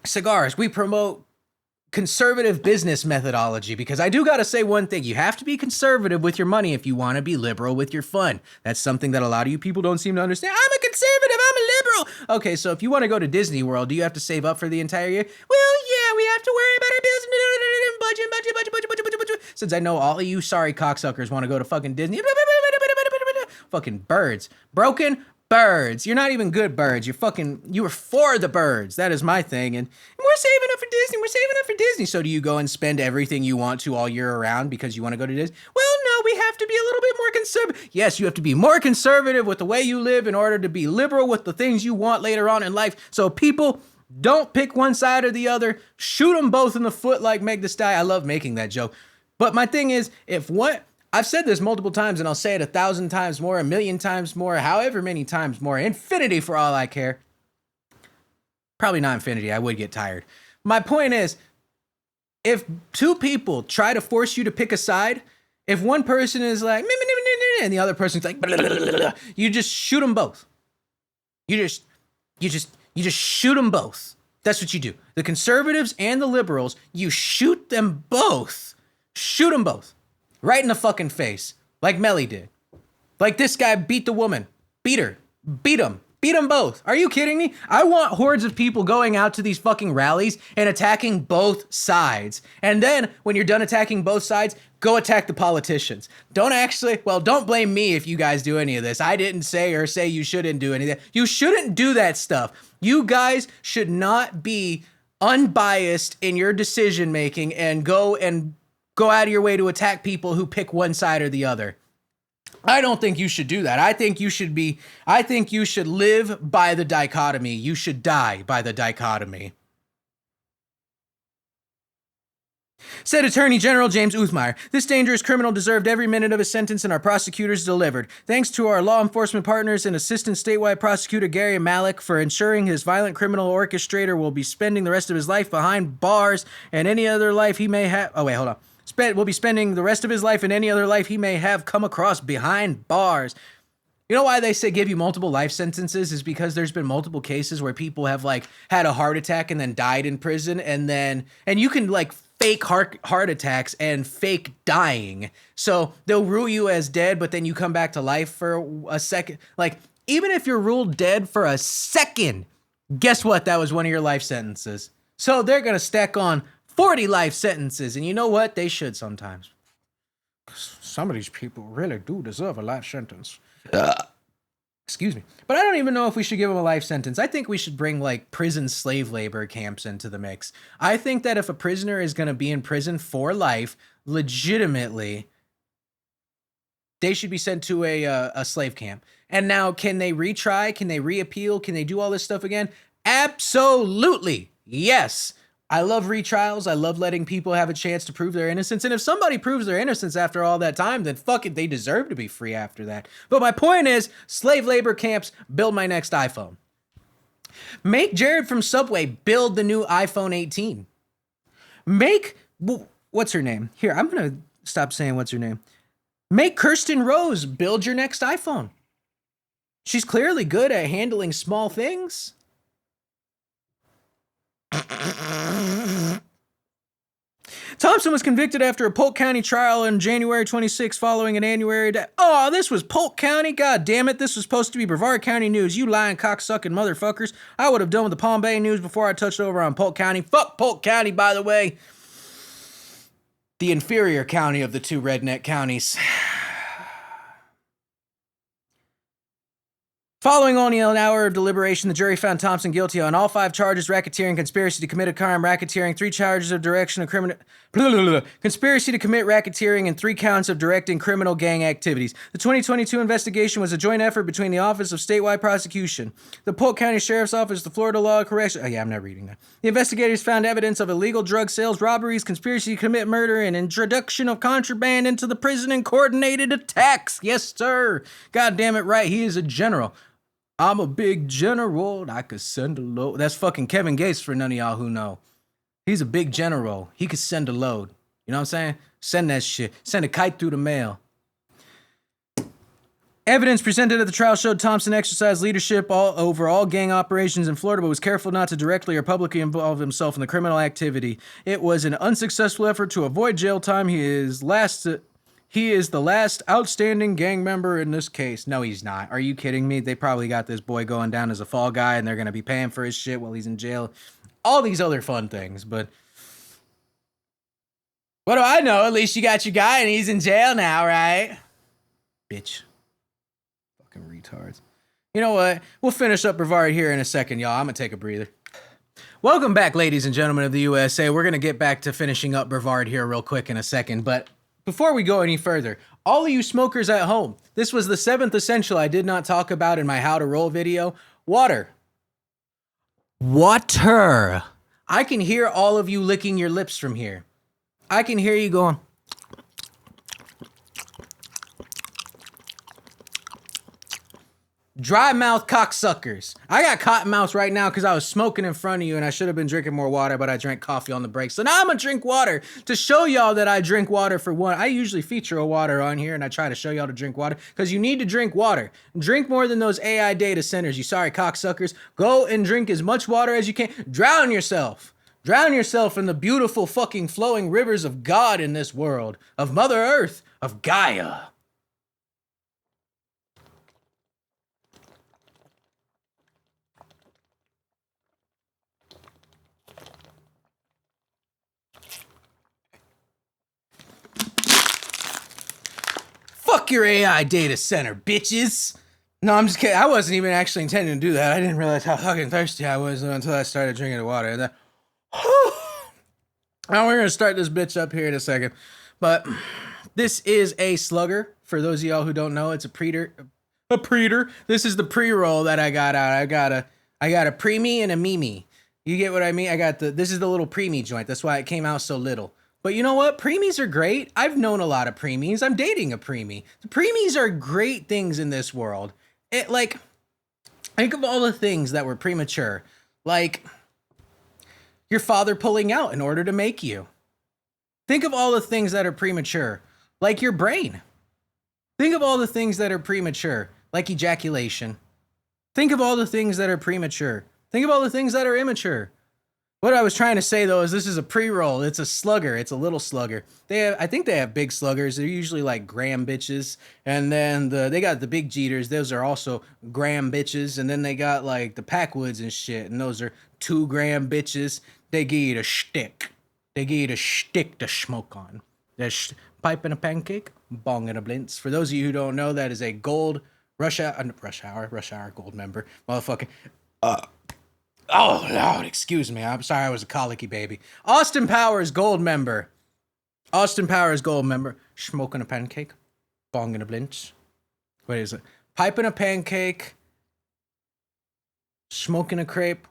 cigars. We promote conservative business methodology, because I do got to say one thing. You have to be conservative with your money if you want to be liberal with your fun. That's something that a lot of you people don't seem to understand. I'm a conservative. I'm a liberal. Okay, so if you want to go to Disney World, do you have to save up for the entire year? Well, yeah, we have to worry about our bills. Budget. Since I know all of you sorry cocksuckers want to go to fucking Disney. Fucking birds. Broken birds. You're not even good birds. You were for the birds. That is my thing. And we're saving up for Disney. We're saving up for Disney. So do you go and spend everything you want to all year around because you want to go to Disney? Well, no, we have to be a little bit more conservative. Yes, you have to be more conservative with the way you live in order to be liberal with the things you want later on in life. So people, don't pick one side or the other. Shoot them both in the foot like Meg Thee Stallion. I love making that joke. But my thing is, I've said this multiple times, and I'll say it 1,000 times more, 1,000,000 times more, however many times more, infinity for all I care. Probably not infinity. I would get tired. My point is, if two people try to force you to pick a side, if one person is like, and the other person's like, you just shoot them both. You just shoot them both. That's what you do. The conservatives and the liberals, you shoot them both. Shoot them both. Right in the fucking face. Like Melly did. Like this guy beat the woman. Beat her. Beat him. Beat them both. Are you kidding me? I want hordes of people going out to these fucking rallies and attacking both sides. And then, when you're done attacking both sides, go attack the politicians. Don't blame me if you guys do any of this. I didn't say you shouldn't do any of that. You shouldn't do that stuff. You guys should not be unbiased in your decision making and go out of your way to attack people who pick one side or the other. I don't think you should do that. I think you should live by the dichotomy. You should die by the dichotomy. Said Attorney General James Uthmeier, this dangerous criminal deserved every minute of his sentence and our prosecutors delivered. Thanks to our law enforcement partners and Assistant Statewide Prosecutor Gary Malik for ensuring his violent criminal orchestrator will be spending the rest of his life behind bars and any other life he may have... Oh, wait, hold on. Will be spending the rest of his life in any other life he may have come across behind bars. You know why they say give you multiple life sentences is because there's been multiple cases where people have like had a heart attack and then died in prison and you can like fake heart attacks and fake dying. So they'll rule you as dead, but then you come back to life for a second. Like even if you're ruled dead for a second, guess what? That was one of your life sentences. So they're going to stack on 40 life sentences. And you know what? They should sometimes. Some of these people really do deserve a life sentence. Excuse me. But I don't even know if we should give them a life sentence. I think we should bring like prison slave labor camps into the mix. I think that if a prisoner is going to be in prison for life, legitimately, They should be sent to a slave camp. And now, can they retry? Can they reappeal? Can they do all this stuff again? Absolutely. Yes. I love retrials. I love letting people have a chance to prove their innocence. And if somebody proves their innocence after all that time, then fuck it, they deserve to be free after that. But my point is, slave labor camps, build my next iPhone. Make Jared from Subway build the new iPhone 18. Make, what's her name? Here, I'm going to stop saying what's her name. Make Kirsten Rose build your next iPhone. She's clearly good at handling small things. Thompson was convicted after a Polk County trial on January 26 following an annuary Oh, this was Polk County? God damn it. This was supposed to be Brevard County News. You lying cocksucking motherfuckers. I would have done with the Palm Bay News before I touched over on Polk County. Fuck Polk County, by the way. The inferior county of the two redneck counties. Following only an hour of deliberation, the jury found Thompson guilty on all 5 charges: racketeering, conspiracy to commit a crime, racketeering, 3 charges of direction of criminal, conspiracy to commit racketeering, and 3 counts of directing criminal gang activities. The 2022 investigation was a joint effort between the Office of Statewide Prosecution, the Polk County Sheriff's Office, the Florida Law Correction. Oh yeah, I'm not reading that. The investigators found evidence of illegal drug sales, robberies, conspiracy to commit murder, and introduction of contraband into the prison and coordinated attacks. Yes, sir. God damn it, right. He is a general. I'm a big general. I could send a load. That's fucking Kevin Gates for none of y'all who know. He's a big general. He could send a load. You know what I'm saying? Send that shit. Send a kite through the mail. Evidence presented at the trial showed Thompson exercised leadership over all gang operations in Florida, but was careful not to directly or publicly involve himself in the criminal activity. It was an unsuccessful effort to avoid jail time. He is the last outstanding gang member in this case. No, he's not. Are you kidding me? They probably got this boy going down as a fall guy, and they're going to be paying for his shit while he's in jail. All these other fun things, but what do I know? At least you got your guy, and he's in jail now, right? Bitch. Fucking retards. You know what? We'll finish up Brevard here in a second, y'all. I'm going to take a breather. Welcome back, ladies and gentlemen of the USA. We're going to get back to finishing up Brevard here real quick in a second, but before we go any further, all of you smokers at home, this was the 7th essential I did not talk about in my how to roll video. Water. Water. I can hear all of you licking your lips from here. I can hear you going. Dry mouth cocksuckers. I got cotton mouth right now because I was smoking in front of you and I should have been drinking more water, but I drank coffee on the break. So now I'm going to drink water to show y'all that I drink water for one. I usually feature a water on here and I try to show y'all to drink water because you need to drink water. Drink more than those AI data centers, you sorry cocksuckers. Go and drink as much water as you can. Drown yourself. Drown yourself in the beautiful fucking flowing rivers of God in this world, of Mother Earth, of Gaia. Fuck your AI data center, bitches. No, I'm just kidding. I wasn't even actually intending to do that. I didn't realize how fucking thirsty I was until I started drinking the water. And then, now we're going to start this bitch up here in a second. But this is a slugger. For those of y'all who don't know, it's a preeter. A preeter. This is the pre-roll that I got out. I got a preemie and a mimi. You get what I mean? This is the little preemie joint. That's why it came out so little. But you know what? Preemies are great. I've known a lot of preemies. I'm dating a preemie. The preemies are great things in this world. Think of all the things that were premature. Like your father pulling out in order to make you. Think of all the things that are premature. Like your brain. Think of all the things that are premature. Like ejaculation. Think of all the things that are premature. Think of all the things that are immature. What I was trying to say, though, is this is a pre-roll. It's a slugger. It's a little slugger. I think they have big sluggers. They're usually like gram bitches. And then they got the big jeeters. Those are also gram bitches. And then they got like the Packwoods and shit. And those are 2 gram bitches. They give you the shtick. They give you the shtick to smoke on. There's pipe and a pancake, bong and a blintz. For those of you who don't know, that is a gold rush hour gold member. Motherfucking. Oh, Lord, excuse me. I'm sorry I was a colicky baby. Austin Powers, gold member. Austin Powers, gold member. Smoking a pancake. Bong in a blinch. What is it? Pipe in a pancake. Smoking a crepe.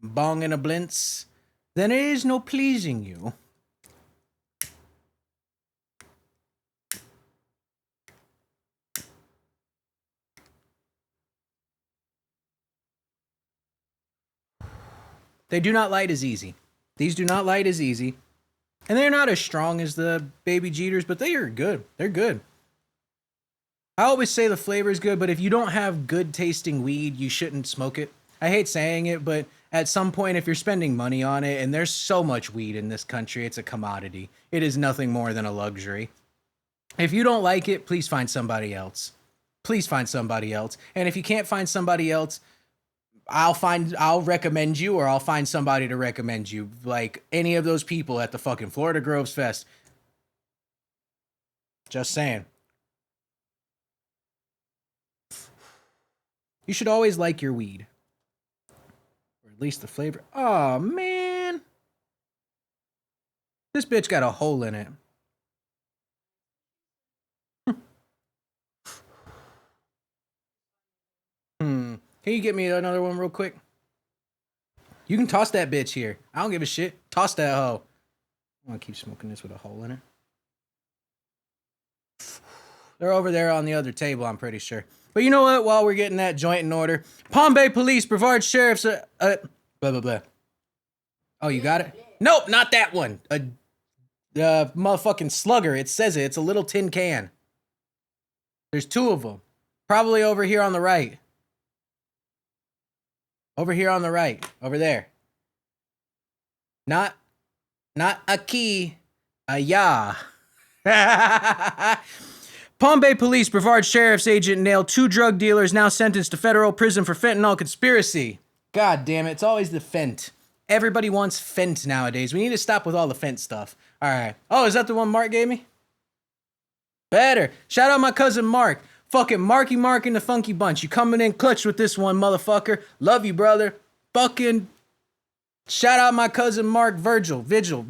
Bong in a blintz. Then it is no pleasing you. They do not light as easy. These do not light as easy. And they're not as strong as the Baby Jeters, but they are good. They're good. I always say the flavor is good, but if you don't have good tasting weed, you shouldn't smoke it. I hate saying it, but at some point, if you're spending money on it, and there's so much weed in this country, it's a commodity. It is nothing more than a luxury. If you don't like it, please find somebody else. Please find somebody else. And if you can't find somebody else, I'll recommend you, or I'll find somebody to recommend you. Like any of those people at the fucking Florida Groves Fest. Just saying. You should always like your weed. Or at least the flavor. Oh, man. This bitch got a hole in it. Can you get me another one real quick? You can toss that bitch here. I don't give a shit. Toss that hoe. I'm gonna keep smoking this with a hole in it. They're over there on the other table, I'm pretty sure. But you know what? While we're getting that joint in order, Palm Bay Police, Brevard Sheriff's, blah, blah, blah. Oh, you got it? Nope, not that one. Motherfucking slugger. It says it. It's a little tin can. There's two of them. Probably over here on the right. Over here on the right. Over there. Not a key. A ya. Palm Bay Police, Brevard Sheriff's agent nailed 2 drug dealers now sentenced to federal prison for fentanyl conspiracy. God damn it. It's always the fent. Everybody wants fent nowadays. We need to stop with all the fent stuff. All right. Oh, is that the one Mark gave me? Better. Shout out my cousin Mark. Fucking Marky Mark and the Funky Bunch. You coming in clutch with this one, motherfucker. Love you, brother. Fucking shout out my cousin Mark Virgil. Virgin.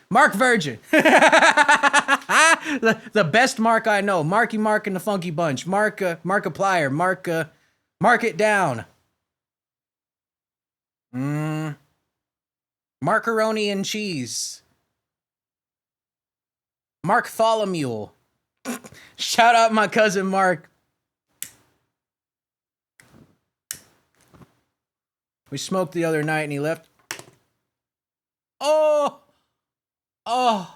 Mark Virgin. the best Mark I know. Marky Mark and the Funky Bunch. Markiplier. Mark it down. Macaroni and cheese. Mark Tholomew. Shout out my cousin Mark. We smoked the other night and he left. Oh. And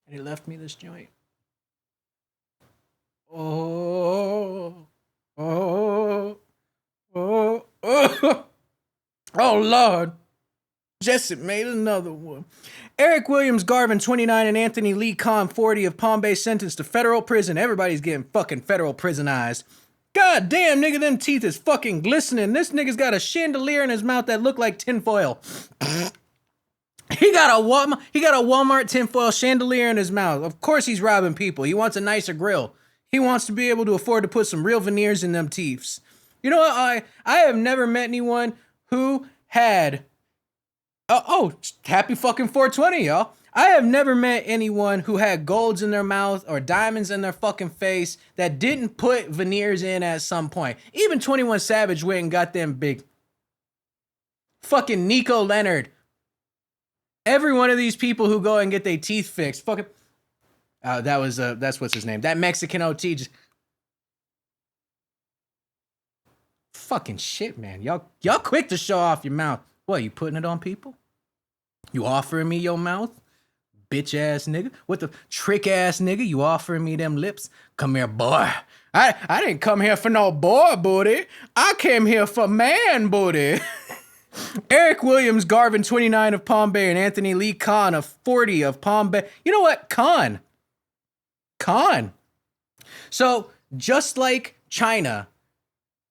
he left me this joint. Oh Lord. Jessup made another one. Eric Williams Garvin, 29, and Anthony Lee Kahn, 40, of Palm Bay sentenced to federal prison. Everybody's getting fucking federal prisonized. God damn, nigga, them teeth is fucking glistening. This nigga's got a chandelier in his mouth that look like tinfoil. He got a Walmart tinfoil chandelier in his mouth. Of course he's robbing people. He wants a nicer grill. He wants to be able to afford to put some real veneers in them teeths. You know what? I have never met anyone who had... happy fucking 420, y'all. I have never met anyone who had golds in their mouth or diamonds in their fucking face that didn't put veneers in at some point. Even 21 Savage went and got them big. Fucking Nico Leonard. Every one of these people who go and get their teeth fixed. Fucking... that's what's his name. That Mexican OT just... Fucking shit, man. Y'all quick to show off your mouth. What, you putting it on people? You offering me your mouth? Bitch ass nigga. What the trick ass nigga? You offering me them lips? Come here, boy. I didn't come here for no boy booty. I came here for man booty. Eric Williams Garvin, 29, of Palm Bay, and Anthony Lee Kahn, of 40, of Palm Bay. You know what? Kahn. So, just like China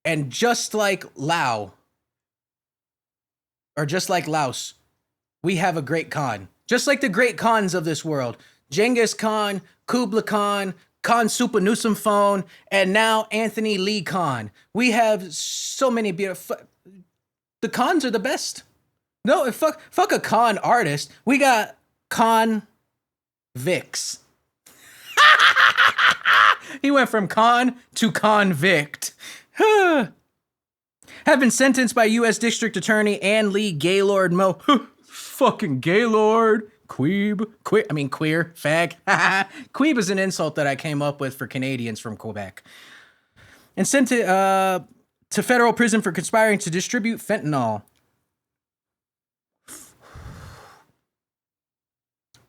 and just like Laos, or just like Laos, we have a great Khan. Just like the great Khans of this world. Genghis Khan, Kublai Khan, Khan Supernusumphone, and now Anthony Lee Kahn. We have so many beautiful... The Khans are the best. No, fuck a con artist. We got con Vix. He went from con to convict. Have been sentenced by U.S. District Attorney Ann Lee Gaylord Mo. Fucking Gaylord. Queeb. Queer. Fag. Queeb is an insult that I came up with for Canadians from Quebec. And sent to federal prison for conspiring to distribute fentanyl.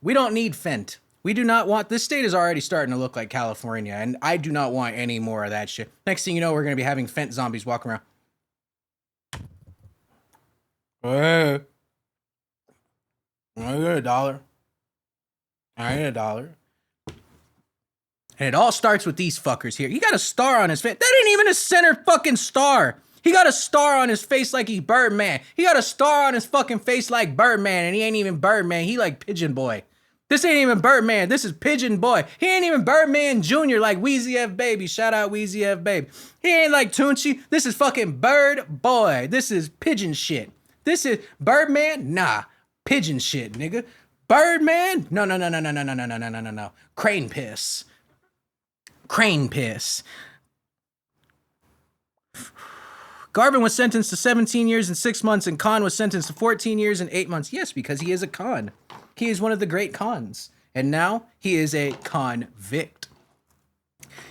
We don't need fent. We do not want... This state is already starting to look like California, and I do not want any more of that shit. Next thing you know, we're going to be having fent zombies walking around. Hey, I get $1. I get $1. And it all starts with these fuckers here. He got a star on his face. That ain't even a center fucking star. He got a star on his face like he's Birdman. He got a star on his fucking face like Birdman, and he ain't even Birdman. He like Pigeon Boy. This ain't even Birdman. This is Pigeon Boy. He ain't even Birdman Jr. like Wheezy F Baby. Shout out Wheezy F Baby. He ain't like Tunchi. This is fucking Bird Boy. This is pigeon shit. This is Birdman? Nah. Pigeon shit, nigga. Birdman? No. Crane piss. Crane piss. Garvin was sentenced to 17 years and 6 months, and Khan was sentenced to 14 years and 8 months. Yes, because he is a con. He is one of the great cons. And now he is a convict.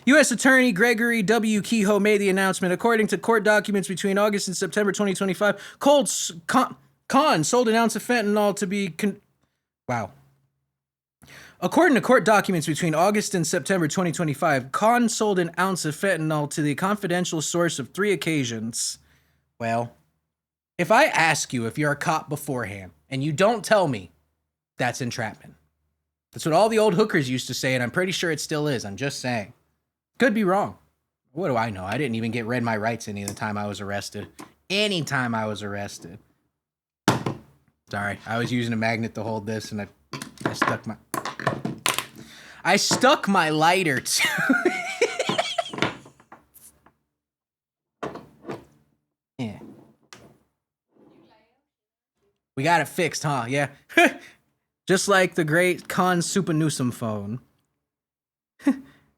U.S. Attorney Gregory W. Kehoe made the announcement. According to court documents between August and September 2025, Khan sold an ounce of fentanyl to be... According to court documents between August and September 2025, Khan sold an ounce of fentanyl to the confidential source of 3 occasions. Well, if I ask you if you're a cop beforehand and you don't tell me, that's entrapment. That's what all the old hookers used to say, and I'm pretty sure it still is. I'm just saying. Could be wrong. What do I know? I didn't even get read my rights any of the time I was arrested. Anytime I was arrested. Sorry, I was using a magnet to hold this, and I stuck my lighter to... Yeah. We got it fixed, huh? Yeah. Just like the great Khan Super Newsome phone.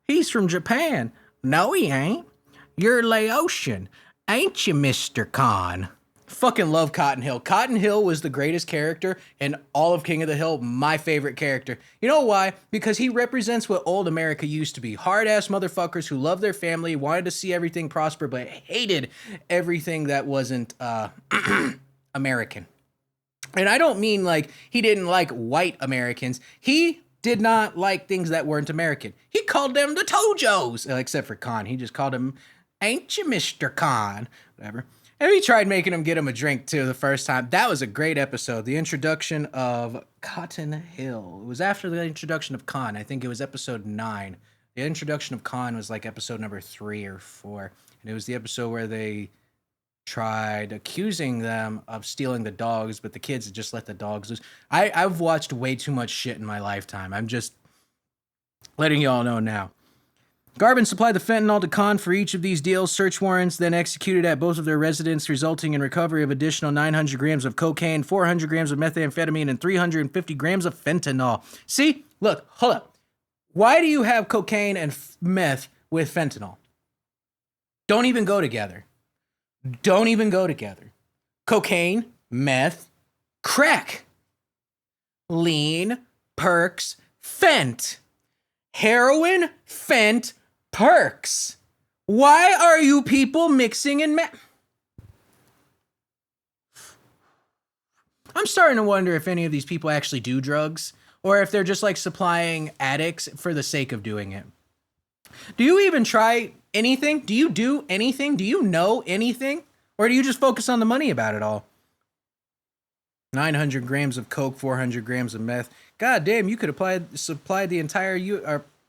He's from Japan. No, he ain't. You're Laotian. Ain't you, Mr. Khan? Fucking love Cotton Hill. Cotton Hill was the greatest character in all of King of the Hill. My favorite character. You know why? Because he represents what old America used to be. Hard-ass motherfuckers who loved their family, wanted to see everything prosper, but hated everything that wasn't American. And I don't mean like he didn't like white Americans. He did not like things that weren't American. He called them the Tojos. Except for Khan. He just called him, ain't you, Mr. Khan? Whatever. And he tried making him get him a drink, too, the first time. That was a great episode. The introduction of Cotton Hill. It was after the introduction of Khan. I think it was episode 9. The introduction of Khan was like episode number 3 or 4. And it was the episode where they tried accusing them of stealing the dogs, but the kids had just let the dogs loose. I've watched way too much shit in my lifetime. I'm just letting y'all know now. Garvin supplied the fentanyl to Khan for each of these deals. Search warrants then executed at both of their residences, resulting in recovery of additional 900 grams of cocaine, 400 grams of methamphetamine, and 350 grams of fentanyl. See? Look, hold up. Why do you have cocaine and meth with fentanyl? Don't even go together. Don't even go together. Cocaine, meth, crack, lean, perks, fent. Heroin, fent, perks. Why are you people mixing in meth? I'm starting to wonder if any of these people actually do drugs, or if they're just like supplying addicts for the sake of doing it. Do you even try anything? Do you do anything? Do you know anything? Or do you just focus on the money about it all? 900 grams of coke, 400 grams of meth. God damn, you could have supplied the entire you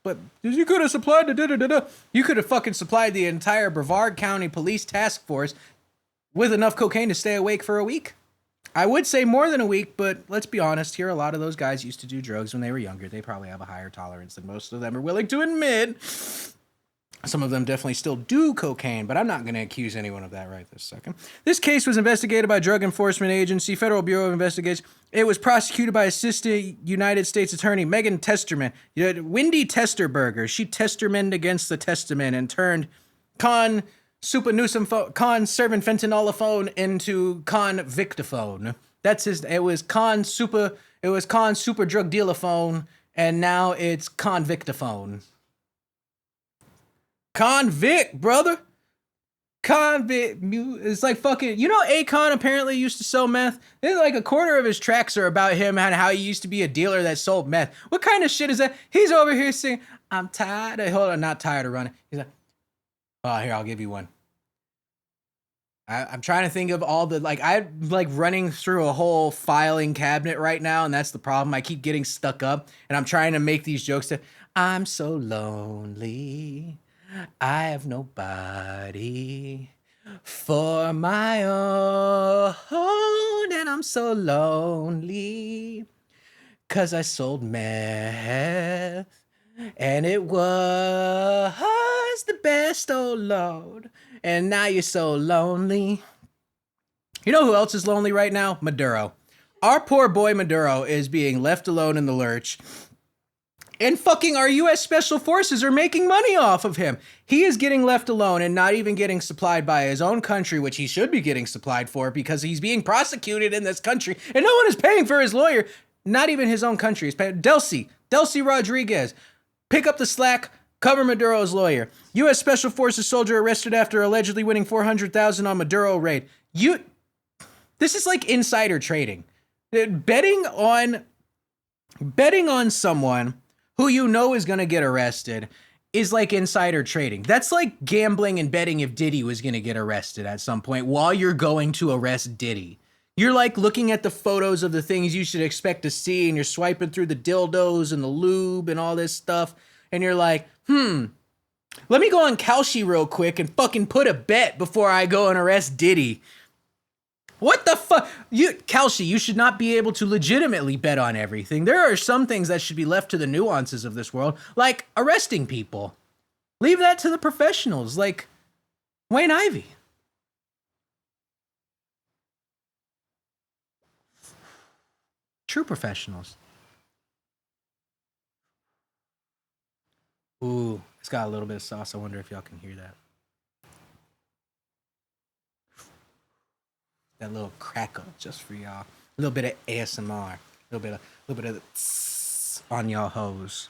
could have supplied the You could have fucking supplied the entire Brevard County Police Task Force with enough cocaine to stay awake for a week. I would say more than a week, but let's be honest here. A lot of those guys used to do drugs when they were younger. They probably have a higher tolerance than most of them are willing to admit. Some of them definitely still do cocaine, but I'm not going to accuse anyone of that right this second. This case was investigated by Drug Enforcement Agency, Federal Bureau of Investigation. It was prosecuted by Assistant United States Attorney Megan Testerman. Wendy Testerberger. She testermaned against the testament and turned con servant fentanylophone into con victophone. That's his. It was con super drug dealaphone, and now it's convictophone. Convict, brother. Convict. It's like fucking, you know, Akon apparently used to sell meth. There's like a quarter of his tracks are about him and how he used to be a dealer that sold meth. What kind of shit is that? He's over here singing, I'm tired of, hold on, not tired of running. He's like, oh, here, I'll give you one. I'm trying to think of all the, like, I'm like running through a whole filing cabinet right now, and that's the problem. I keep getting stuck up, and I'm trying to make these jokes that, I'm so lonely. I have nobody for my own, and I'm so lonely, 'cause I sold meth, and it was the best, oh Lord, and now you're so lonely. You know who else is lonely right now? Maduro. Our poor boy Maduro is being left alone in the lurch. And fucking our U.S. Special Forces are making money off of him. He is getting left alone and not even getting supplied by his own country, which he should be getting supplied for because he's being prosecuted in this country and no one is paying for his lawyer. Not even his own country is paying. Delcy Rodriguez, pick up the slack, cover Maduro's lawyer. U.S. Special Forces soldier arrested after allegedly winning $400,000 on Maduro raid. This is like insider trading. Betting on someone who you know is going to get arrested is like insider trading. That's like gambling and betting if Diddy was going to get arrested at some point while you're going to arrest Diddy. You're like looking at the photos of the things you should expect to see, and you're swiping through the dildos and the lube and all this stuff, and you're like, let me go on Kalshi real quick and fucking put a bet before I go and arrest Diddy. What the fuck? Kalshi, you should not be able to legitimately bet on everything. There are some things that should be left to the nuances of this world, like arresting people. Leave that to the professionals, like Wayne Ivey. True professionals. Ooh, it's got a little bit of sauce. I wonder if y'all can hear that. That little crackle just for y'all. A little bit of ASMR. A little bit of tss on y'all hoes.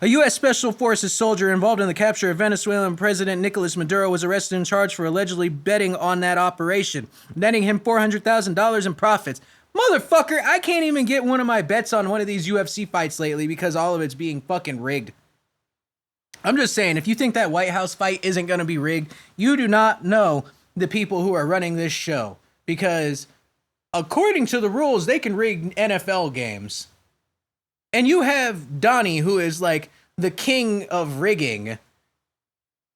A U.S. Special Forces soldier involved in the capture of Venezuelan President Nicolas Maduro was arrested and charged for allegedly betting on that operation, netting him $400,000 in profits. Motherfucker, I can't even get one of my bets on one of these UFC fights lately because all of it's being fucking rigged. I'm just saying, if you think that White House fight isn't going to be rigged, you do not know the people who are running this show, because according to the rules, they can rig NFL games. And you have Donnie, who is like the king of rigging.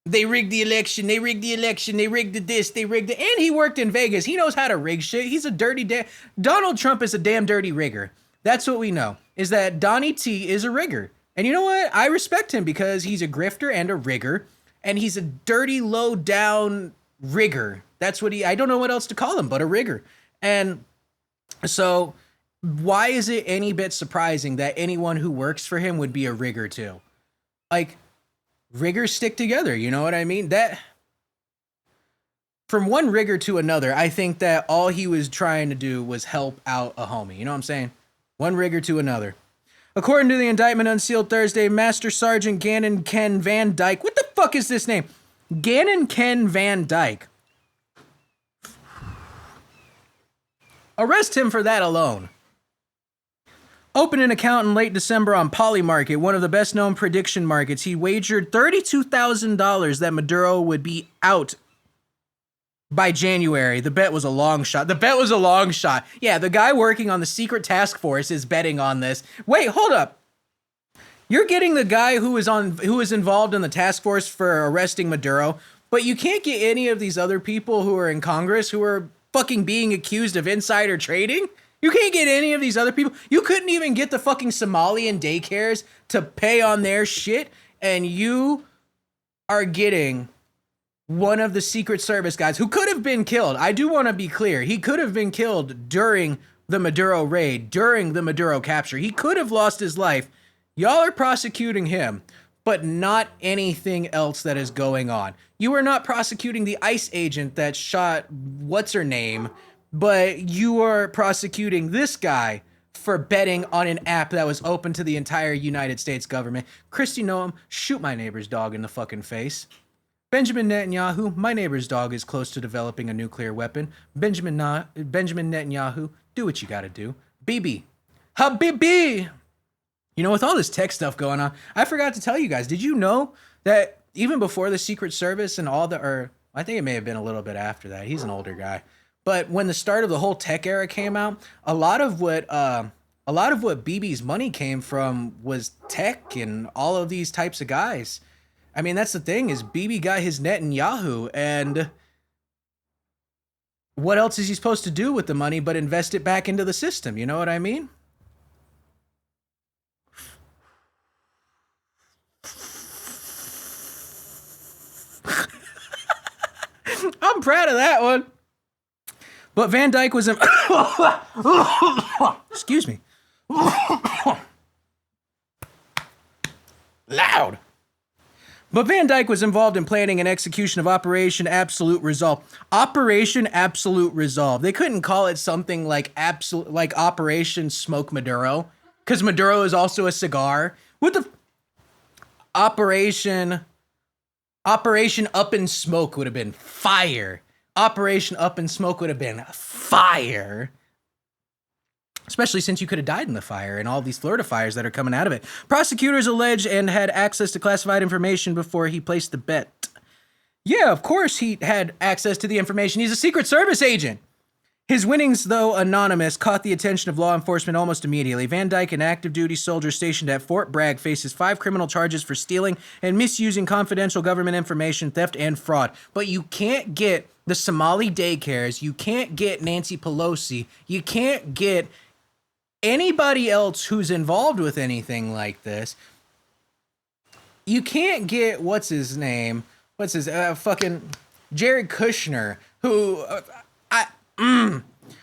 They rigged the election, they rigged this, they rigged it. And he worked in Vegas. He knows how to rig shit. He's a dirty Donald Trump is a damn dirty rigger. That's what we know, is that Donnie T is a rigger. And you know what? I respect him because he's a grifter and a rigger. And he's a dirty, low down rigger. That's what I don't know what else to call him but a rigger. And so why is it any bit surprising that anyone who works for him would be a rigger too? Like, riggers stick together, you know what I mean? That from one rigger to another, I think that all he was trying to do was help out a homie, you know what I'm saying? One rigger to another. According to the indictment unsealed Thursday, Master Sergeant Gannon Ken Van Dyke, what the fuck is this name? Gannon Ken Van Dyke. Arrest him for that alone. Opened an account in late December on Polymarket, one of the best-known prediction markets. He wagered $32,000 that Maduro would be out by January. The bet was a long shot. Yeah, the guy working on the secret task force is betting on this. Wait, hold up. You're getting the guy who is involved in the task force for arresting Maduro, but you can't get any of these other people who are in Congress who are fucking being accused of insider trading? You can't get any of these other people. You couldn't even get the fucking Somalian daycares to pay on their shit, and you are getting one of the Secret Service guys who could have been killed. I do want to be clear. He could have been killed during the Maduro raid, during the Maduro capture. He could have lost his life. Y'all are prosecuting him, but not anything else that is going on. You are not prosecuting the ICE agent that shot what's her name, but you are prosecuting this guy for betting on an app that was open to the entire United States government. Christy Noam, shoot my neighbor's dog in the fucking face. Benjamin Netanyahu, my neighbor's dog is close to developing a nuclear weapon. Benjamin Netanyahu, do what you gotta do. Bibi, Habibi. You know, with all this tech stuff going on, I forgot to tell you guys, did you know that even before the Secret Service and all or I think it may have been a little bit after that, he's an older guy, but when the start of the whole tech era came out, a lot of what Bibi's money came from was tech and all of these types of guys. I mean, that's the thing, is Bibi got his Netanyahu, and what else is he supposed to do with the money but invest it back into the system? You know what I mean? I'm proud of that one. But Van Dyke was excuse me. Loud. But Van Dyke was involved in planning and execution of Operation Absolute Resolve. Operation Absolute Resolve. They couldn't call it something like Operation Smoke Maduro, because Maduro is also a cigar. What the Operation Up in Smoke would have been fire. Operation Up in Smoke would have been fire. Especially since you could have died in the fire and all these Florida fires that are coming out of it. Prosecutors allege and had access to classified information before he placed the bet. Yeah, of course he had access to the information. He's a Secret Service agent. His winnings, though anonymous, caught the attention of law enforcement almost immediately. Van Dyke, an active duty soldier stationed at Fort Bragg, faces 5 criminal charges for stealing and misusing confidential government information, theft, and fraud. But you can't get the Somali daycares. You can't get Nancy Pelosi. You can't get anybody else who's involved with anything like this. You can't get what's his name? Fucking Jared Kushner, who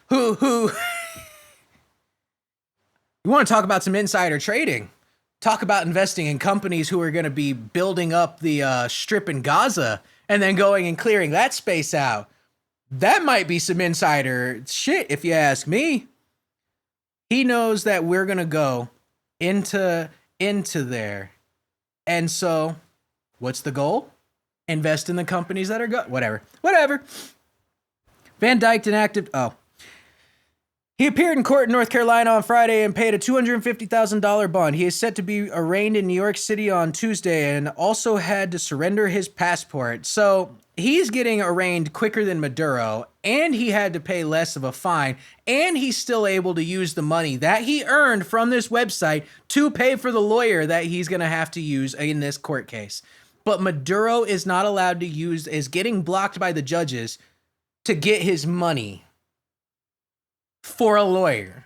who you want to talk about some insider trading? Talk about investing in companies who are going to be building up the strip in Gaza and then going and clearing that space out. That might be some insider shit, if you ask me. He knows that we're going to go into there. And so, what's the goal? Invest in the companies that are whatever. Van Dyke, an active... He appeared in court in North Carolina on Friday and paid a $250,000 bond. He is set to be arraigned in New York City on Tuesday and also had to surrender his passport. So he's getting arraigned quicker than Maduro, and he had to pay less of a fine, and he's still able to use the money that he earned from this website to pay for the lawyer that he's going to have to use in this court case. But Maduro is not allowed to is getting blocked by the judges to get his money for a lawyer.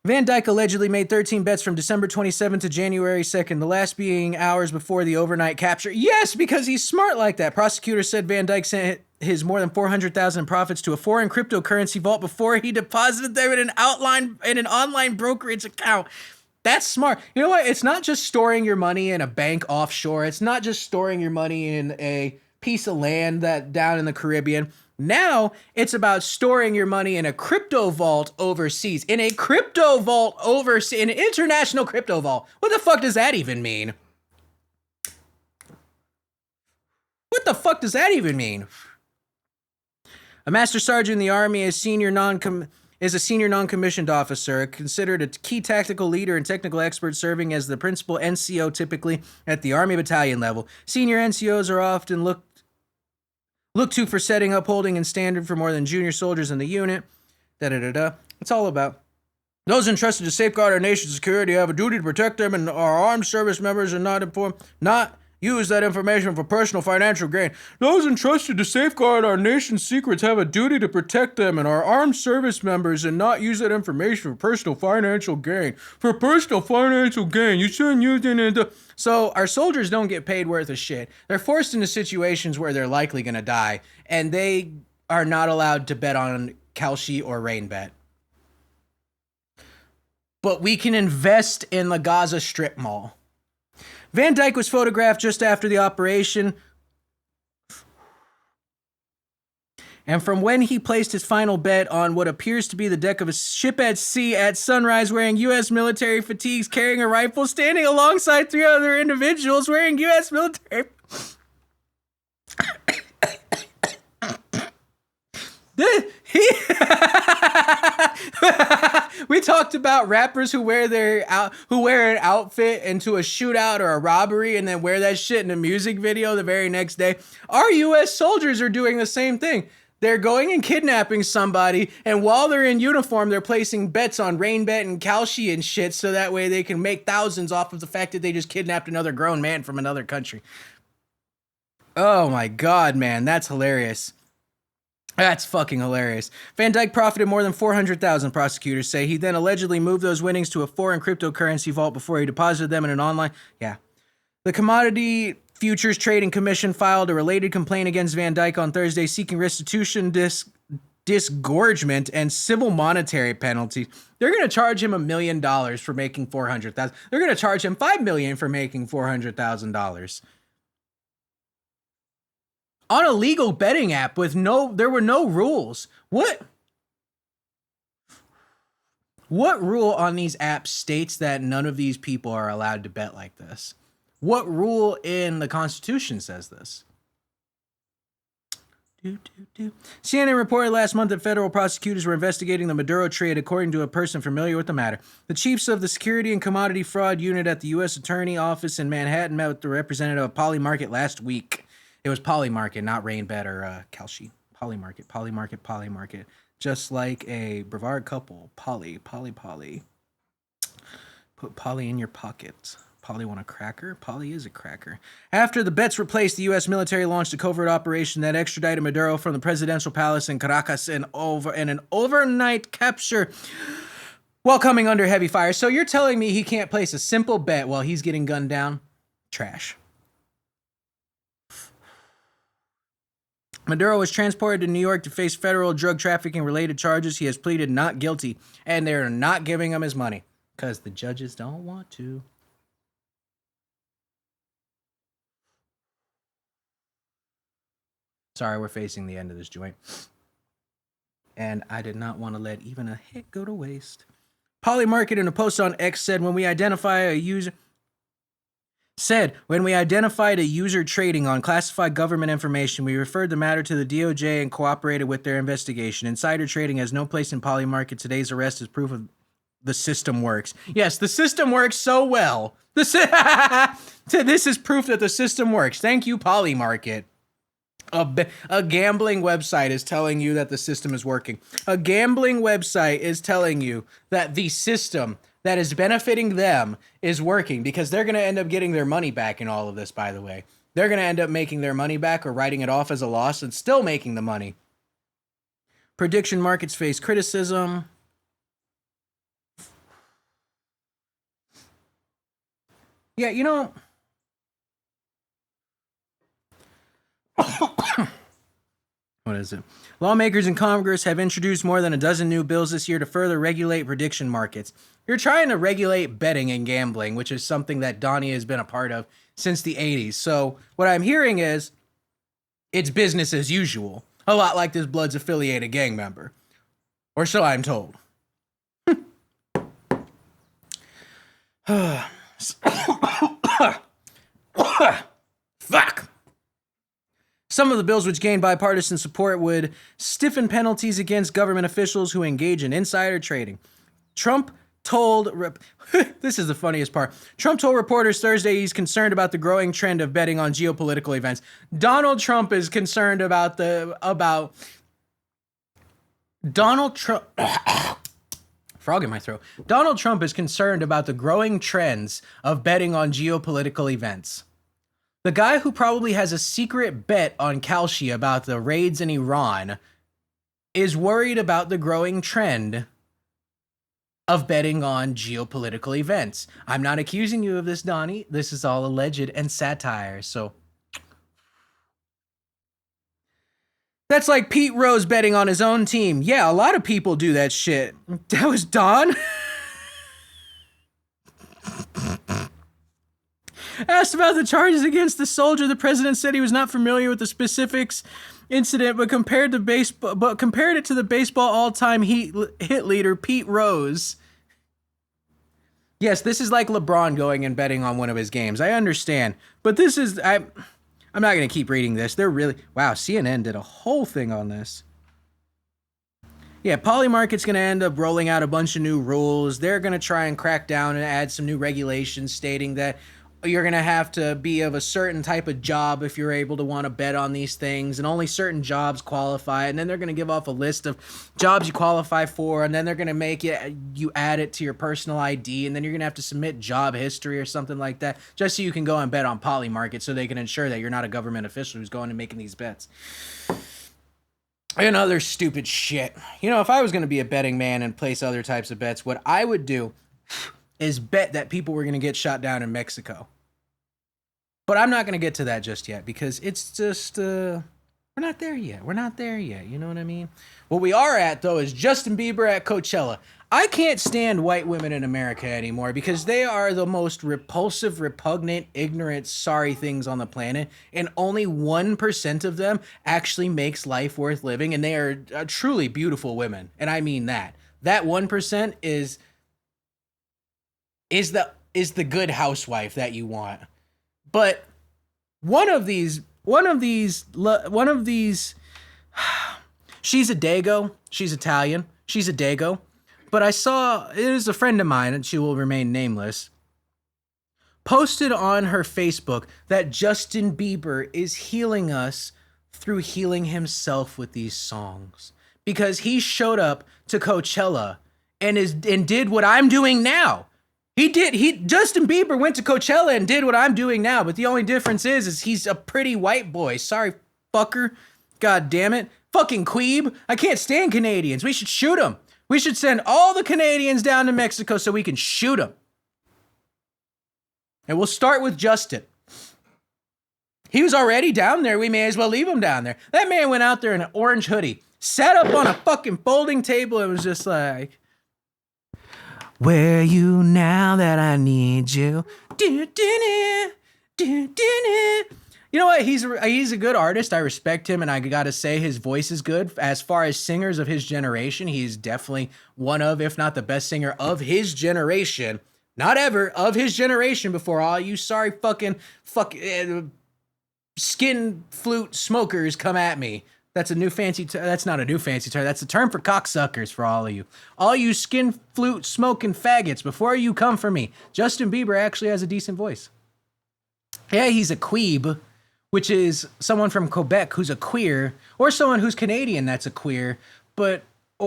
Van Dyke allegedly made 13 bets from December 27th to January 2nd, the last being hours before the overnight capture. Yes, because he's smart like that. Prosecutors said Van Dyke sent his more than $400,000 in profits to a foreign cryptocurrency vault before he deposited them in an online brokerage account. That's smart. You know what? It's not just storing your money in a bank offshore. It's not just storing your money in a piece of land that down in the Caribbean. Now it's about storing your money in a crypto vault overseas. In an international crypto vault. What the fuck does that even mean? A master sergeant in the Army is a senior non-commissioned officer, considered a key tactical leader and technical expert, serving as the principal NCO typically at the Army battalion level. Senior NCOs are often looked to for setting, upholding, and standard for more than junior soldiers in the unit. It's all about those entrusted to safeguard our nation's security have a duty to protect them, and our armed service members are not use that information for personal financial gain. Those entrusted to safeguard our nation's secrets have a duty to protect them and our armed service members and not use that information for personal financial gain. For personal financial gain, you shouldn't use it. So our soldiers don't get paid worth of shit. They're forced into situations where they're likely going to die, and they are not allowed to bet on Kalshi or Rainbet. But we can invest in the Gaza Strip Mall. Van Dyke was photographed just after the operation, and from when he placed his final bet on what appears to be the deck of a ship at sea at sunrise, wearing U.S. military fatigues, carrying a rifle, standing alongside 3 other individuals wearing U.S. military... We talked about rappers who wear an outfit into a shootout or a robbery and then wear that shit in a music video the very next day. Our U.S. soldiers are doing the same thing. They're going and kidnapping somebody, and while they're in uniform, they're placing bets on Rainbet and Kalshi and shit, so that way they can make thousands off of the fact that they just kidnapped another grown man from another country. Oh my God, man, that's hilarious. That's fucking hilarious. Van Dyke profited more than $400,000, prosecutors say. He then allegedly moved those winnings to a foreign cryptocurrency vault before he deposited them in an online... Yeah. The Commodity Futures Trading Commission filed a related complaint against Van Dyke on Thursday, seeking restitution, disgorgement, and civil monetary penalties. They're going to charge him $1 million for making $400,000. They're going to charge him $5 million for making $400,000. On a legal betting app there were no rules. What rule on these apps states that none of these people are allowed to bet like this? What rule in the Constitution says this? CNN reported last month that federal prosecutors were investigating the Maduro trade, according to a person familiar with the matter. The chiefs of the Security and Commodity Fraud Unit at the U.S. Attorney Office in Manhattan met with the representative of Polymarket last week. It was Polymarket, not Rainbet or Kalshi. Polymarket. Just like a Brevard couple. Poly. Put Polly in your pocket. Polly want a cracker? Polly is a cracker. After the bets were placed, the U.S. military launched a covert operation that extradited Maduro from the presidential palace in Caracas in an overnight capture while coming under heavy fire. So you're telling me he can't place a simple bet while he's getting gunned down? Trash. Maduro was transported to New York to face federal drug trafficking related charges. He has pleaded not guilty, and they're not giving him his money because the judges don't want to. Sorry, we're facing the end of this joint. And I did not want to let even a hit go to waste. Polymarket in a post on X said, when we identified a user trading on classified government information, we referred the matter to the DOJ and cooperated with their investigation. Insider trading has no place in Polymarket. Today's arrest is proof of the system works. Yes, the system works so well. This is proof that the system works. Thank you, Polymarket. A gambling website is telling you that the system is working. A gambling website is telling you that the system that is benefiting them is working, because they're going to end up getting their money back in all of this, by the way. They're going to end up making their money back or writing it off as a loss and still making the money. Prediction markets face criticism. Yeah, you know... What is it? Lawmakers in Congress have introduced more than a dozen new bills this year to further regulate prediction markets. You're trying to regulate betting and gambling, which is something that Donnie has been a part of since the 80s. So what I'm hearing is it's business as usual. A lot like this Bloods affiliated gang member. Or so I'm told. Fuck! Some of the bills which gained bipartisan support would stiffen penalties against government officials who engage in insider trading. Trump told... This is the funniest part. Trump told reporters Thursday he's concerned about the growing trend of betting on geopolitical events. Donald Trump is concerned about Donald Trump... Frog in my throat. Donald Trump is concerned about the growing trends of betting on geopolitical events. The guy who probably has a secret bet on Kalshi about the raids in Iran is worried about the growing trend of betting on geopolitical events. I'm not accusing you of this, Donnie. This is all alleged and satire. So that's like Pete Rose betting on his own team. Yeah, a lot of people do that shit. That was Don. Asked about the charges against the soldier, the president said he was not familiar with the specifics incident, but compared it to the baseball all-time hit leader Pete Rose. Yes, this is like LeBron going and betting on one of his games. I understand, but this is I'm not going to keep reading this. They're really wow. CNN did a whole thing on this. Yeah, Polymarket's going to end up rolling out a bunch of new rules. They're going to try and crack down and add some new regulations stating that you're going to have to be of a certain type of job if you're able to want to bet on these things, and only certain jobs qualify. And then they're going to give off a list of jobs you qualify for, and then they're going to make you add it to your personal ID, and then you're going to have to submit job history or something like that just so you can go and bet on Polymarket so they can ensure that you're not a government official who's going and making these bets. And other stupid shit. You know, if I was going to be a betting man and place other types of bets, what I would do is bet that people were going to get shot down in Mexico. But I'm not going to get to that just yet because it's just, we're not there yet. We're not there yet. You know what I mean? What we are at, though, is Justin Bieber at Coachella. I can't stand white women in America anymore because they are the most repulsive, repugnant, ignorant, sorry things on the planet. And only 1% of them actually makes life worth living. And they are truly beautiful women. And I mean that. That 1% is the good housewife that you want. But one of these, she's a Dago. She's Italian. She's a Dago. But I saw, it is a friend of mine, and she will remain nameless, posted on her Facebook that Justin Bieber is healing us through healing himself with these songs. Because he showed up to Coachella and did what I'm doing now. Justin Bieber went to Coachella and did what I'm doing now, but the only difference is he's a pretty white boy. Sorry, fucker. God damn it. Fucking Queeb. I can't stand Canadians. We should shoot them. We should send all the Canadians down to Mexico so we can shoot them. And we'll start with Justin. He was already down there. We may as well leave him down there. That man went out there in an orange hoodie, sat up on a fucking folding table and was just like, where are you now that I need you? You know what? He's a good artist. I respect him, and I gotta say his voice is good. As far as singers of his generation, he's definitely one of, if not the best singer of his generation. Not ever, of his generation, before all you sorry fucking skin flute smokers come at me. That's a new fancy that's not a new fancy term. That's a term for cocksuckers for all of you. All you skin flute smoking faggots, before you come for me. Justin Bieber actually has a decent voice. Yeah, he's a queeb, which is someone from Quebec who's a queer, or someone who's Canadian that's a queer, but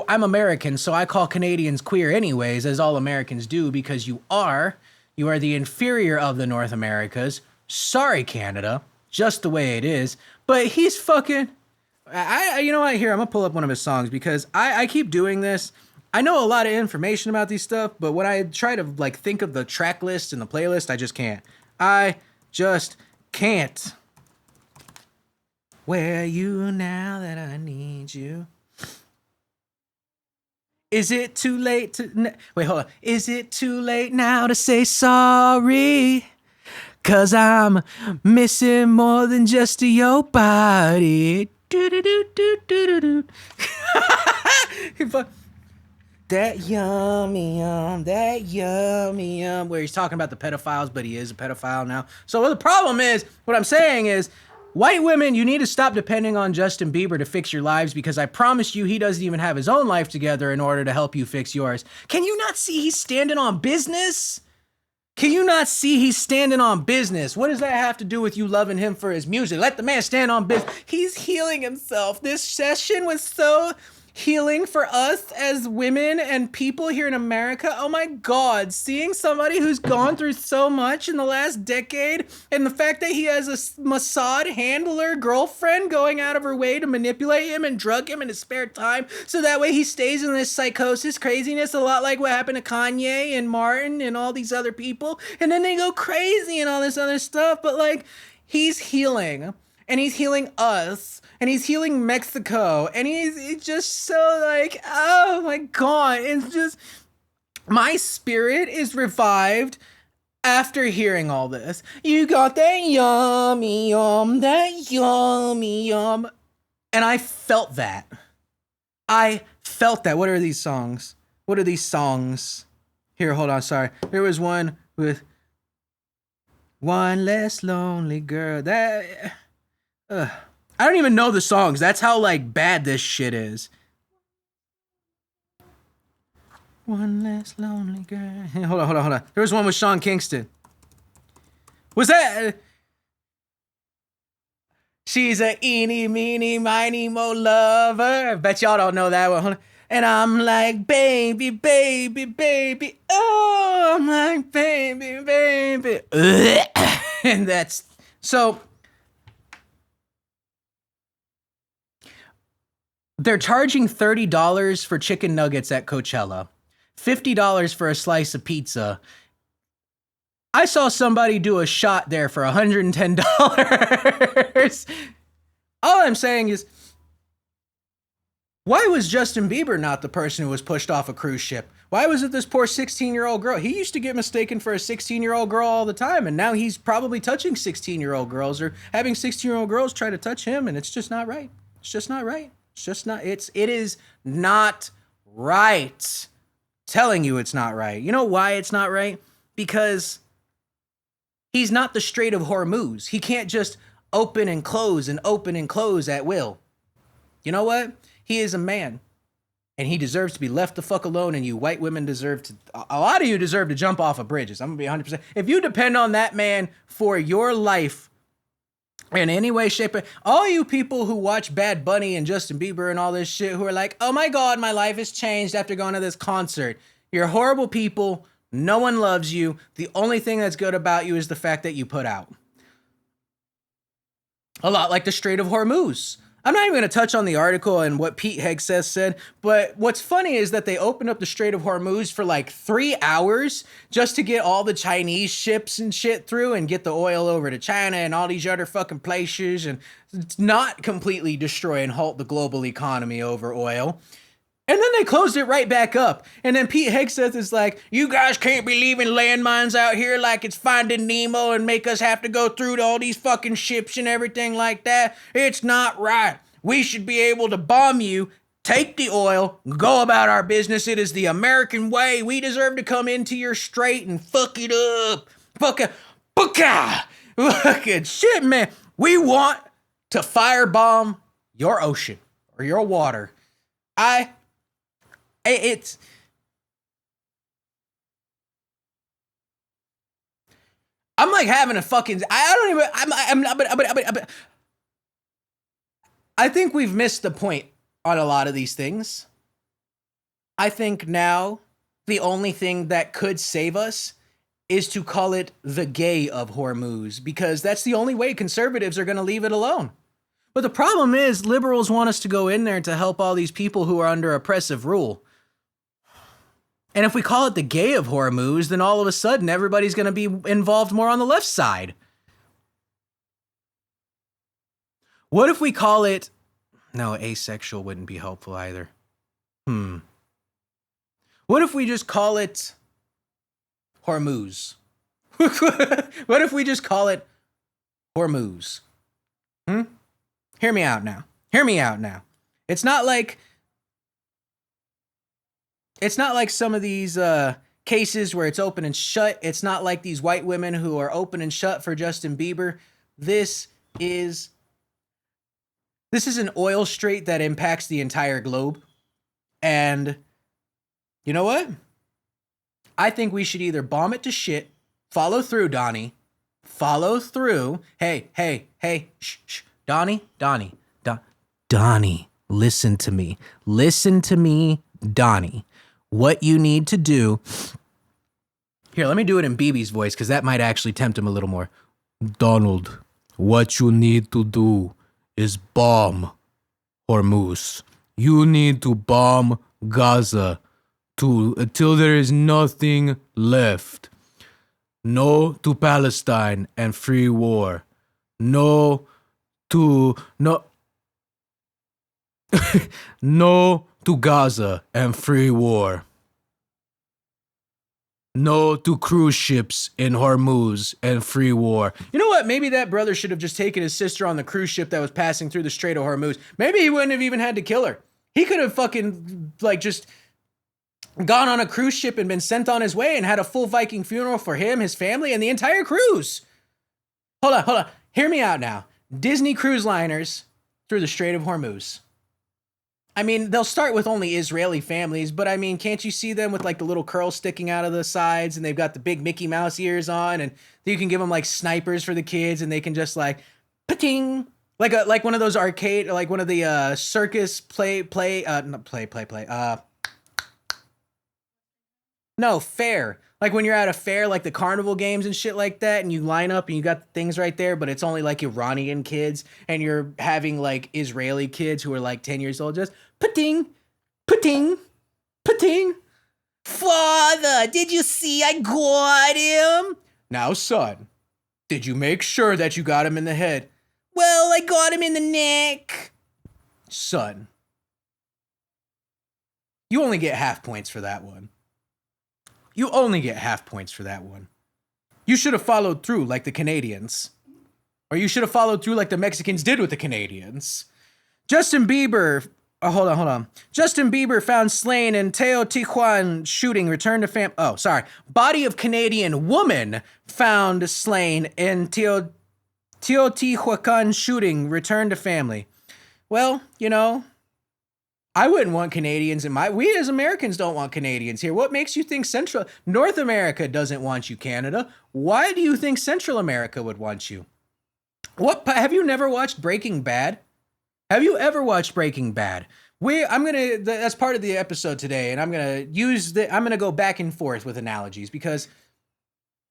I'm American, so I call Canadians queer anyways, as all Americans do, because you are the inferior of the North Americas. Sorry, Canada, just the way it is. But he's fucking... you know what? Here, I'm gonna pull up one of his songs because I keep doing this. I know a lot of information about these stuff, but when I try to like think of the track list and the playlist, I just can't. I just can't. Where are you now that I need you? Is it too late to... Wait, hold on. Is it too late now to say sorry? 'Cause I'm missing more than just your body. That yummy yum, where he's talking about the pedophiles, but he is a pedophile now. So the problem is, what I'm saying is, white women, you need to stop depending on Justin Bieber to fix your lives, because I promise you he doesn't even have his own life together in order to help you fix yours. Can you not see he's standing on business? Can you not see he's standing on business? What does that have to do with you loving him for his music? Let the man stand on business. He's healing himself. This session was so... healing for us as women and people here in America. Oh my God, seeing somebody who's gone through so much in the last decade, and the fact that he has a Mossad handler girlfriend going out of her way to manipulate him and drug him in his spare time, so that way he stays in this psychosis craziness, a lot like what happened to Kanye and Martin and all these other people, and then they go crazy and all this other stuff. But like, he's healing, and he's healing us, and he's healing Mexico, and he's just so like, oh my God, it's just, my spirit is revived after hearing all this. You got that yummy yum, that yummy yum. And I felt that. I felt that. What are these songs? What are these songs? Here, hold on, sorry. There was one with One Less Lonely Girl. That... I don't even know the songs. That's how like bad this shit is. One less lonely girl. Hey, hold on. There was one with Sean Kingston. Was that? She's a eeny, meeny, miny, mo lover. I bet y'all don't know that one. Hold on. And I'm like, baby, baby, baby. Oh, I'm like, baby, baby. And that's so. They're charging $30 for chicken nuggets at Coachella, $50 for a slice of pizza. I saw somebody do a shot there for $110. All I'm saying is, why was Justin Bieber not the person who was pushed off a cruise ship? Why was it this poor 16-year-old girl? He used to get mistaken for a 16-year-old girl all the time, and now he's probably touching 16-year-old girls or having 16-year-old girls try to touch him, and it's just not right. It's just not right. It is not right. Telling you it's not right. You know why it's not right? Because he's not the Strait of Hormuz. He can't just open and close at will. You know what? He is a man, and he deserves to be left the fuck alone, and you white women deserve to, a lot of you deserve to jump off of bridges. I'm gonna be 100%. If you depend on that man for your life, in any way, shape, or all you people who watch Bad Bunny and Justin Bieber and all this shit who are like, oh my God, my life has changed after going to this concert. You're horrible people. No one loves you. The only thing that's good about you is the fact that you put out. A lot like the Strait of Hormuz. I'm not even going to touch on the article and what Pete Hegseth said, but what's funny is that they opened up the Strait of Hormuz for like 3 hours just to get all the Chinese ships and shit through and get the oil over to China and all these other fucking places and not completely destroy and halt the global economy over oil. And then they closed it right back up. And then Pete Hegseth is like, you guys can't be leaving landmines out here like it's Finding Nemo and make us have to go through to all these fucking ships and everything like that. It's not right. We should be able to bomb you, take the oil, go about our business. It is the American way. We deserve to come into your strait and fuck it up. Fucking shit, man. We want to firebomb your ocean or your water. I'm like having a fucking, I think we've missed the point on a lot of these things. I think now the only thing that could save us is to call it the gay of Hormuz, because that's the only way conservatives are going to leave it alone. But the problem is liberals want us to go in there to help all these people who are under oppressive rule. And if we call it the gay of Hormuz, then all of a sudden everybody's going to be involved more on the left side. What if we call it... No, asexual wouldn't be helpful either. What if we just call it Hormuz? What if we just call it Hormuz? Hear me out now. It's not like some of these cases where it's open and shut. It's not like these white women who are open and shut for Justin Bieber. This is an oil strait that impacts the entire globe. And you know what? I think we should either bomb it to shit, follow through, Donnie. Follow through. Hey, shh. Donnie. listen to me. Listen to me, Donnie. What you need to do. Here, let me do it in BB's voice because that might actually tempt him a little more. Donald, what you need to do is bomb Hormuz. You need to bomb Gaza until there is nothing left. No to Palestine and free war. No to Gaza and free war. No to cruise ships in Hormuz and free war. You know what? Maybe that brother should have just taken his sister on the cruise ship that was passing through the Strait of Hormuz. Maybe he wouldn't have even had to kill her. He could have fucking, just gone on a cruise ship and been sent on his way and had a full Viking funeral for him, his family, and the entire cruise. Hold on. Hear me out now. Disney cruise liners through the Strait of Hormuz. I mean, they'll start with only Israeli families, but I mean, can't you see them with the little curls sticking out of the sides, and they've got the big Mickey Mouse ears on, and you can give them snipers for the kids, and they can just pa-ting, like one of those arcade, like one of the circus fair. Like when you're at a fair, like the carnival games and shit like that, and you line up and you got things right there, but it's only Iranian kids, and you're having Israeli kids who are 10 years old, just pa-ting, pa-ting, pa-ting. Father, did you see I got him? Now, son, did you make sure that you got him in the head? Well, I got him in the neck. Son, you only get half points for that one. You only get half points for that one. You should have followed through like the Canadians. Or you should have followed through like the Mexicans did with the Canadians. Justin Bieber... Oh, hold on. Justin Bieber found slain in Teotihuacan shooting. Returned to fam... Oh, sorry. Body of Canadian woman found slain in Teotihuacan shooting. Returned to family. Well, I wouldn't want Canadians in we as Americans don't want Canadians here. What makes you think North America doesn't want you, Canada? Why do you think Central America would want you? Have you never watched Breaking Bad? Have you ever watched Breaking Bad? That's part of the episode today, and I'm gonna go back and forth with analogies because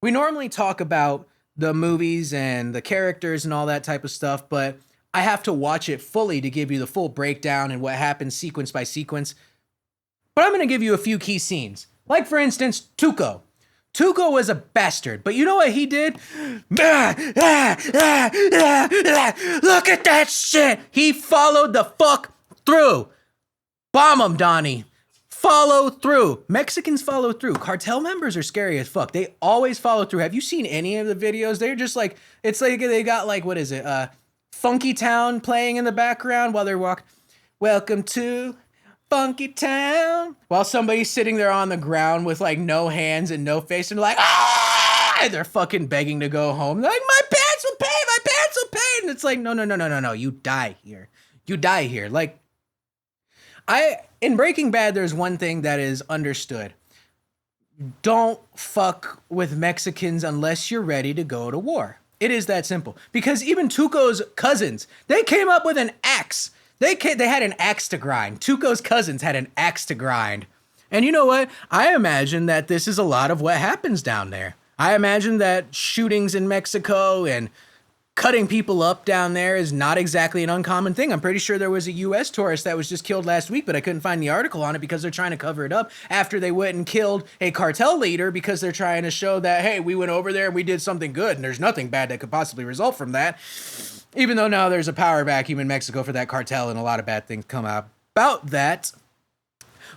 we normally talk about the movies and the characters and all that type of stuff, but I have to watch it fully to give you the full breakdown and what happens sequence by sequence. But I'm going to give you a few key scenes. Like, for instance, Tuco. Tuco was a bastard, but you know what he did? Look at that shit! He followed the fuck through. Bomb him, Donnie. Follow through. Mexicans follow through. Cartel members are scary as fuck. They always follow through. Have you seen any of the videos? They're just it's like they got what is it? Funky Town playing in the background while they're walking. Welcome to Funky Town. While somebody's sitting there on the ground with no hands and no face, and ah! And they're fucking begging to go home. They're my pants will pay. And it's no. You die here. In Breaking Bad, there's one thing that is understood. Don't fuck with Mexicans unless you're ready to go to war. It is that simple. Because even Tuco's cousins, they came up with an axe. They had an axe to grind. Tuco's cousins had an axe to grind. And you know what? I imagine that this is a lot of what happens down there. I imagine that shootings in Mexico and cutting people up down there is not exactly an uncommon thing. I'm pretty sure there was a U.S. tourist that was just killed last week, but I couldn't find the article on it because they're trying to cover it up after they went and killed a cartel leader because they're trying to show that, hey, we went over there and we did something good and there's nothing bad that could possibly result from that. Even though now there's a power vacuum in Mexico for that cartel and a lot of bad things come out about that.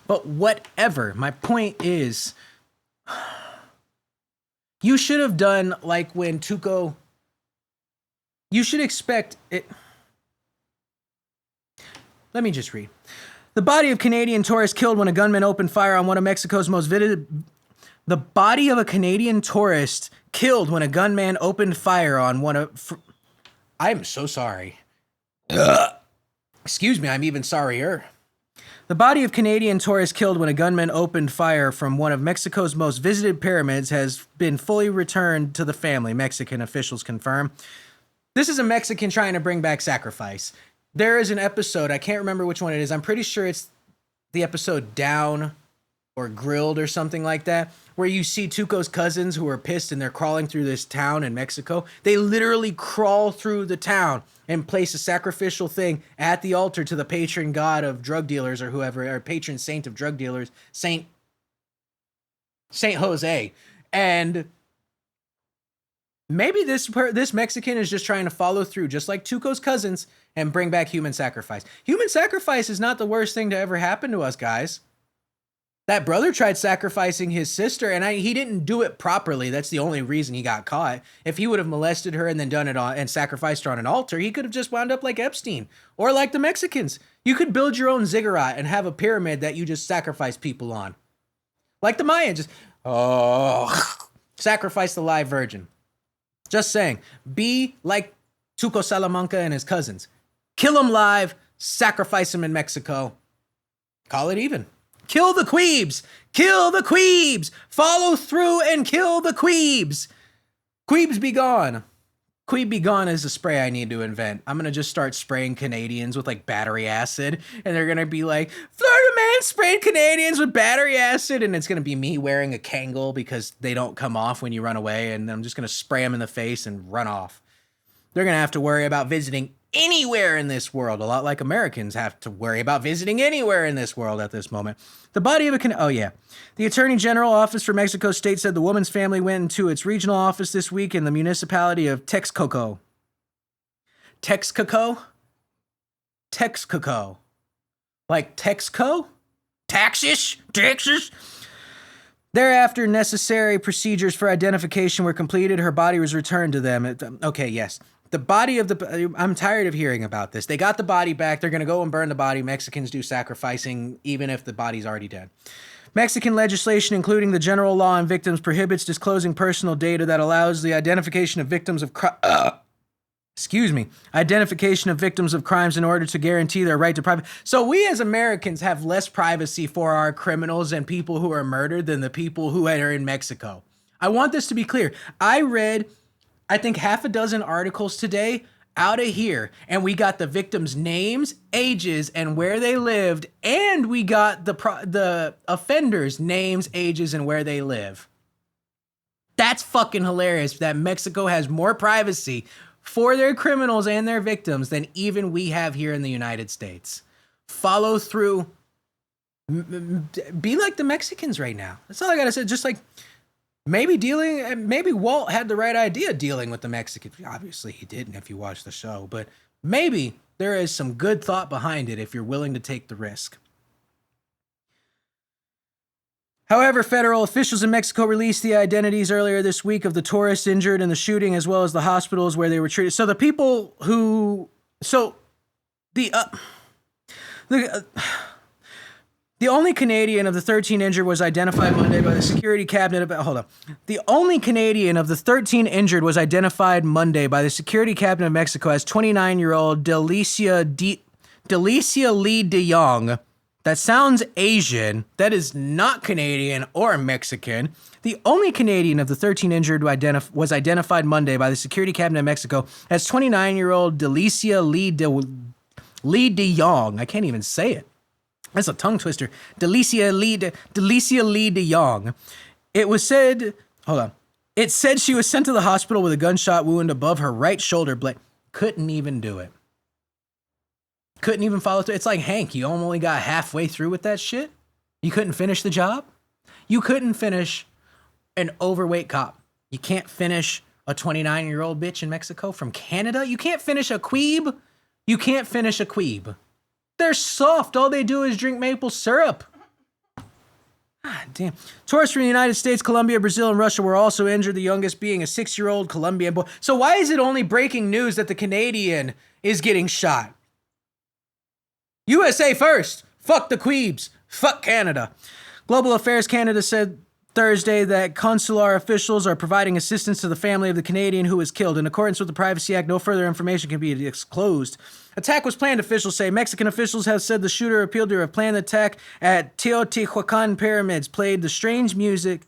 But whatever. My point is, you should have done like when Tuco... You should expect it. Let me just read. The body of Canadian tourist killed when a gunman opened fire on one of Mexico's most visited. The body of a Canadian tourist killed when a gunman opened fire on one of. I'm so sorry. Excuse me, I'm even sorrier. The body of Canadian tourist killed when a gunman opened fire from one of Mexico's most visited pyramids has been fully returned to the family, Mexican officials confirm. This is a Mexican trying to bring back sacrifice. there is an episode, I can't remember which one it is. I'm pretty sure it's the episode Down or Grilled or something like that, where you see Tuco's cousins who are pissed and they're crawling through this town in Mexico. They literally crawl through the town and place a sacrificial thing at the altar to the patron god of drug dealers or whoever, or patron saint of drug dealers, Saint Jose. And maybe this Mexican is just trying to follow through, just like Tuco's cousins, and bring back human sacrifice. Human sacrifice is not the worst thing to ever happen to us, guys. That brother tried sacrificing his sister, and he didn't do it properly. That's the only reason he got caught. If he would have molested her and then done it and sacrificed her on an altar, he could have just wound up like Epstein or like the Mexicans. You could build your own ziggurat and have a pyramid that you just sacrifice people on, like the Mayans. Just sacrifice the live virgin. Just saying, be like Tuco Salamanca and his cousins. Kill them live, sacrifice them in Mexico. Call it even. Kill the Queebs! Kill the Queebs! Follow through and kill the Queebs! Queebs be gone. Queeb be gone is a spray I need to invent. I'm gonna just start spraying Canadians with like battery acid, and they're gonna be like, Florida man sprayed Canadians with battery acid, and it's gonna be me wearing a Kangol because they don't come off when you run away, and I'm just gonna spray them in the face and run off. They're gonna have to worry about visiting anywhere in this world, a lot like Americans have to worry about visiting anywhere in this world at this moment. The body of the Attorney General Office for Mexico State said the woman's family went into its regional office this week in the municipality of Texcoco. Texcoco? Texcoco. Like Texco? Texas? Thereafter, necessary procedures for identification were completed. Her body was returned to them. Yes. The body of I'm tired of hearing about this. They got the body back. They're going to go and burn the body. Mexicans do sacrificing even if the body's already dead. Mexican legislation, including the general law on victims, prohibits disclosing personal data that allows the identification of victims of identification of victims of crimes in order to guarantee their right to privacy. So we as Americans have less privacy for our criminals and people who are murdered than the people who are in Mexico. I want this to be clear. I read, I think, half a dozen articles today out of here, and we got the victims' names, ages, and where they lived, and we got the offenders' names, ages, and where they live. That's fucking hilarious that Mexico has more privacy for their criminals and their victims than even we have here in the United States. Follow through. Be like the Mexicans right now. That's all I gotta say. Just like, maybe Walt had the right idea dealing with the Mexicans. Obviously he didn't if you watch the show, but maybe there is some good thought behind it if you're willing to take the risk. However, federal officials in Mexico released the identities earlier this week of the tourists injured in the shooting, as well as the hospitals where they were treated. So the people who, the only Canadian of the 13 injured was identified Monday by the security cabinet. The only Canadian of the 13 injured was identified Monday by the security cabinet of Mexico as 29-year-old Delicia Lee de Jong. That sounds Asian. That is not Canadian or Mexican. The only Canadian of the 13 injured was identified Monday by the security cabinet of Mexico as 29-year-old Delicia Lee de Jong. I can't even say it. That's a tongue twister. Delicia Lee de Jong. It said she was sent to the hospital with a gunshot wound above her right shoulder blade. Couldn't even do it. Couldn't even follow through. It's like Hank. You only got halfway through with that shit. You couldn't finish the job. You couldn't finish an overweight cop. You can't finish a 29-year-old bitch in Mexico from Canada. You can't finish a Queeb. You can't finish a Queeb. They're soft. All they do is drink maple syrup. Ah, damn. Tourists from the United States, Colombia, Brazil, and Russia were also injured, the youngest being a 6-year-old Colombian boy. So why is it only breaking news that the Canadian is getting shot? USA first. Fuck the Queebs. Fuck Canada. Global Affairs Canada said Thursday that consular officials are providing assistance to the family of the Canadian who was killed. In accordance with the Privacy Act, no further information can be disclosed. Attack was planned, officials say. Mexican officials have said the shooter appealed to have planned the attack at Teotihuacan pyramids, played the strange music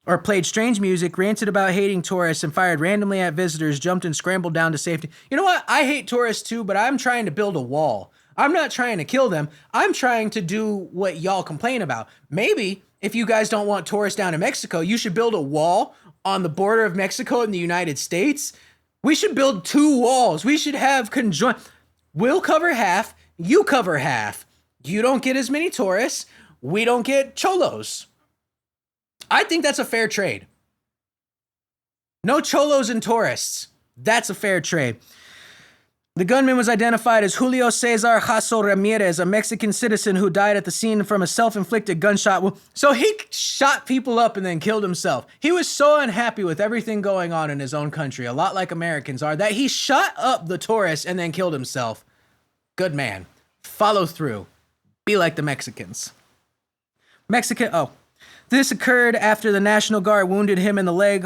or played strange music, ranted about hating tourists, and fired randomly at visitors, jumped and scrambled down to safety. You know what? I hate tourists too, but I'm trying to build a wall. I'm not trying to kill them. I'm trying to do what y'all complain about. Maybe if you guys don't want tourists down in Mexico, you should build a wall on the border of Mexico and the United States. We should build 2 walls. We should have conjoined. We'll cover half. You cover half. You don't get as many tourists. We don't get cholos. I think that's a fair trade. No cholos and tourists. That's a fair trade. The gunman was identified as Julio Cesar Jasso Ramirez, a Mexican citizen who died at the scene from a self-inflicted gunshot wound. So he shot people up and then killed himself. He was so unhappy with everything going on in his own country, a lot like Americans are, that he shot up the tourists and then killed himself. Good man. Follow through. Be like the Mexicans. This occurred after the National Guard wounded him in the leg.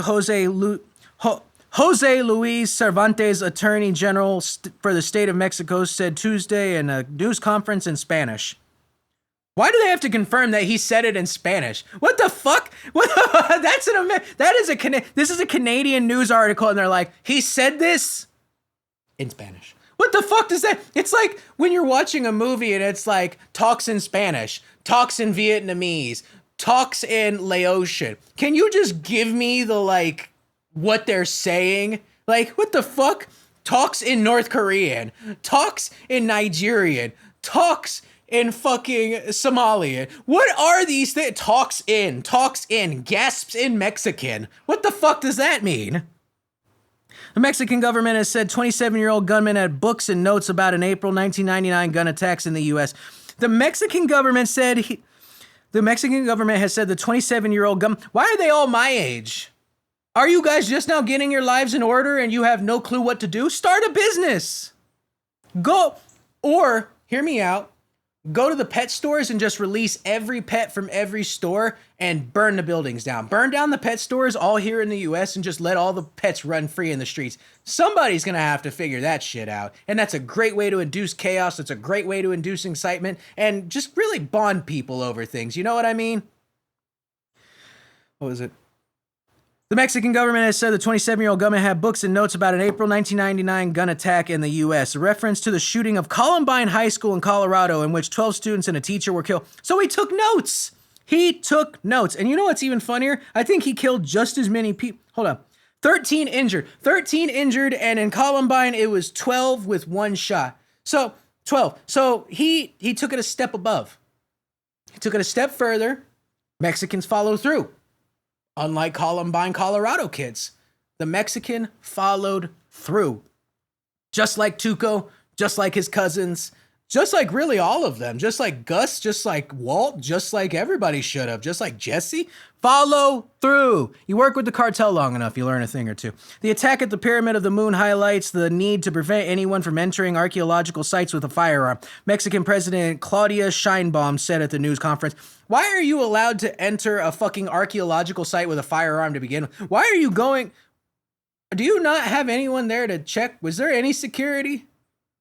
Jose Luis Cervantes, Attorney General for the state of Mexico, said Tuesday in a news conference in Spanish. Why do they have to confirm that he said it in Spanish? What the fuck? This is a Canadian news article, and they're like, he said this in Spanish. What the fuck does that? It's like when you're watching a movie and it's like talks in Spanish, talks in Vietnamese, talks in Laotian. Can you just give me the what they're saying? Like, what the fuck? Talks in North Korean, talks in Nigerian, talks in fucking Somalian. What are these things? Talks in, gasps in Mexican. What the fuck does that mean? The Mexican government has said 27-year-old gunman had books and notes about an April 1999 gun attacks in the U.S. The Mexican government has said the 27-year-old gun. Why are they all my age? Are you guys just now getting your lives in order and you have no clue what to do? Start a business. Go, or hear me out. Go to the pet stores and just release every pet from every store and burn the buildings down. Burn down the pet stores all here in the US and just let all the pets run free in the streets. Somebody's going to have to figure that shit out. And that's a great way to induce chaos. It's a great way to induce excitement and just really bond people over things. You know what I mean? What was it? The Mexican government has said the 27-year-old gunman had books and notes about an April 1999 gun attack in the U.S., a reference to the shooting of Columbine High School in Colorado, in which 12 students and a teacher were killed. So he took notes. And you know what's even funnier? I think he killed just as many people. Hold on. 13 injured, and in Columbine, it was 12 with one shot. So, 12. So he took it a step above. He took it a step further. Mexicans follow through. Unlike Columbine, Colorado kids, the Mexican followed through. Just like Tuco, just like his cousins, just like really all of them, just like Gus, just like Walt, just like everybody should have, just like Jesse. Follow through. You work with the cartel long enough, you learn a thing or two. The attack at the Pyramid of the Moon highlights the need to prevent anyone from entering archaeological sites with a firearm. Mexican President Claudia Sheinbaum said at the news conference, "Why are you allowed to enter a fucking archaeological site with a firearm to begin with? Why are you going? Do you not have anyone there to check? Was there any security?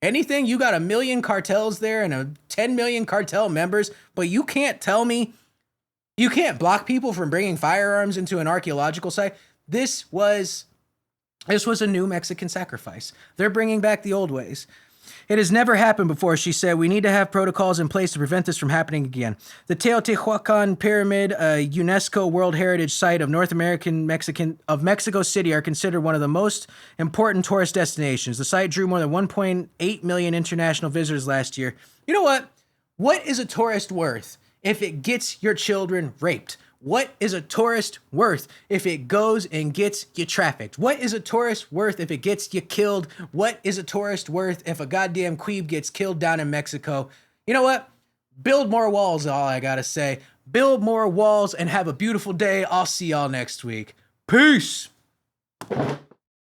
Anything? You got 1 million cartels there and 10 million cartel members, but you can't tell me you can't block people from bringing firearms into an archaeological site?" This was a new Mexican sacrifice. They're bringing back the old ways. "It has never happened before," she said. "We need to have protocols in place to prevent this from happening again." The Teotihuacan Pyramid, a UNESCO World Heritage Site of Mexico City, are considered one of the most important tourist destinations. The site drew more than 1.8 million international visitors last year. You know what? What is a tourist worth if it gets your children raped? What is a tourist worth if it goes and gets you trafficked? What is a tourist worth if it gets you killed? What is a tourist worth if a goddamn Queeb gets killed down in Mexico? You know what? Build more walls, all I gotta say. Build more walls and have a beautiful day. I'll see y'all next week. Peace.